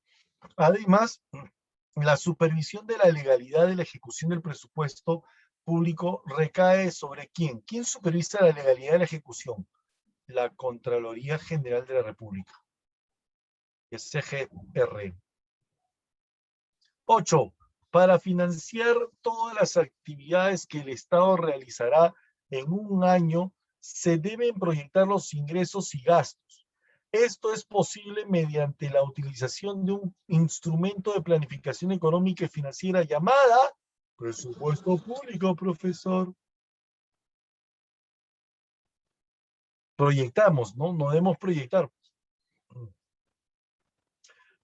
Además, la supervisión de la legalidad de la ejecución del presupuesto público recae sobre ¿quién? ¿Quién supervisa la legalidad de la ejecución? La Contraloría General de la República. CGR. 8. Para financiar todas las actividades que el Estado realizará en un año, se deben proyectar los ingresos y gastos. Esto es posible mediante la utilización de un instrumento de planificación económica y financiera llamada presupuesto público, profesor. proyectamos, ¿no? No debemos proyectar.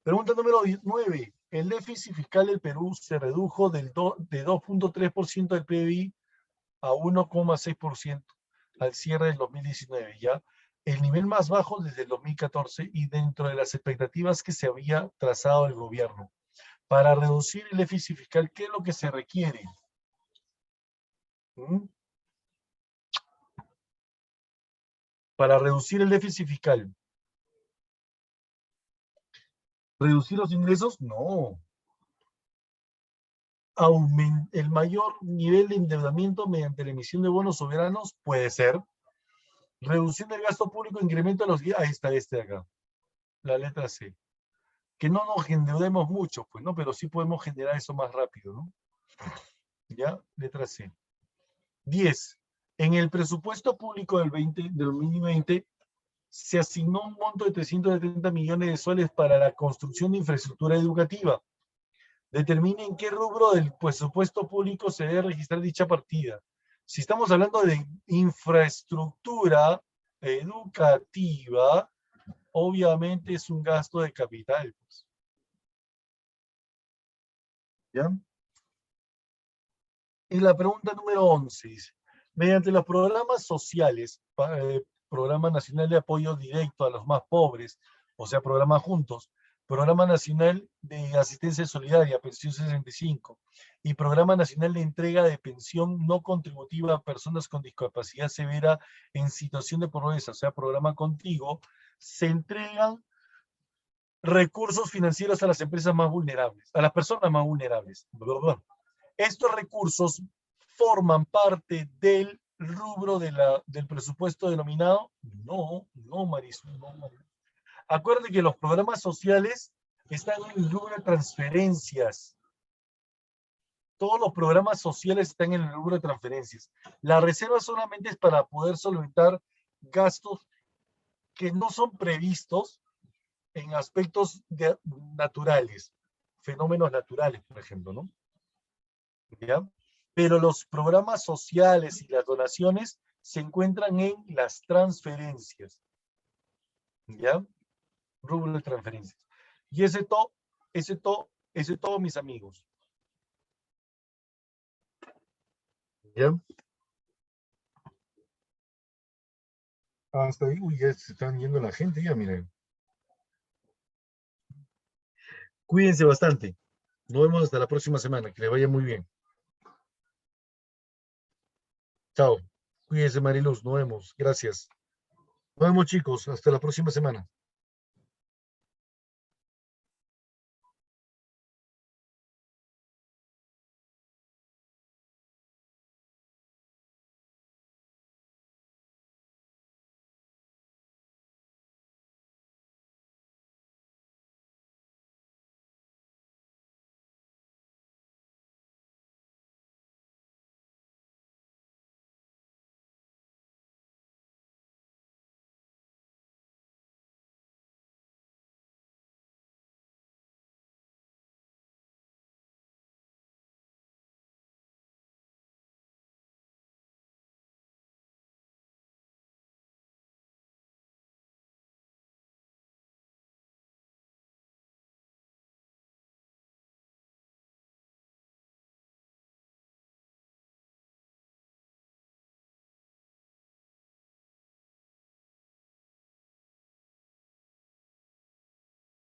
Pregunta número 9. El déficit fiscal del Perú se redujo de 2.3% del PBI a 1,6% al cierre del 2019, ¿ya? El nivel más bajo desde el 2014 y dentro de las expectativas que se había trazado el gobierno. Para reducir el déficit fiscal, ¿qué es lo que se requiere? Para reducir el déficit fiscal. ¿Reducir los ingresos? No. El mayor nivel de endeudamiento mediante la emisión de bonos soberanos puede ser. Reducción del gasto público, incremento de los... Ahí está este de acá. La letra C. Que no nos endeudemos mucho, pues, ¿no? Pero sí podemos generar eso más rápido, ¿no? ¿Ya? Letra C. 10. En el presupuesto público del 2020 se asignó un monto de 370 millones de soles para la construcción de infraestructura educativa. Determine en qué rubro del presupuesto público se debe registrar dicha partida. Si estamos hablando de infraestructura educativa, obviamente es un gasto de capital, pues. ¿Ya? Y la pregunta número 11 dice, mediante los programas sociales, Programa Nacional de Apoyo Directo a los Más Pobres, o sea, Programa Juntos, Programa Nacional de Asistencia Solidaria, Pensión 65, y Programa Nacional de Entrega de Pensión No Contributiva a Personas con Discapacidad Severa en Situación de Pobreza, o sea, Programa Contigo, se entregan recursos financieros a las empresas más vulnerables, a las personas más vulnerables. Estos recursos forman parte del rubro del presupuesto denominado. No, Marisol, no, Marisol. Acuérdense que los programas sociales están en el rubro de transferencias. Todos los programas sociales están en el rubro de transferencias. La reserva solamente es para poder solventar gastos que no son previstos en aspectos naturales, fenómenos naturales, por ejemplo, ¿no? ¿Ya? Pero los programas sociales y las donaciones se encuentran en las transferencias. ¿Ya? Rubro de transferencias. Y ese todo, mis amigos. ¿Ya? Hasta ahí, uy, ya se están yendo la gente, ya miren. Cuídense bastante. Nos vemos hasta la próxima semana. Que les vaya muy bien. Chao. Cuídense, Mariluz. Nos vemos. Gracias. Nos vemos, chicos. Hasta la próxima semana.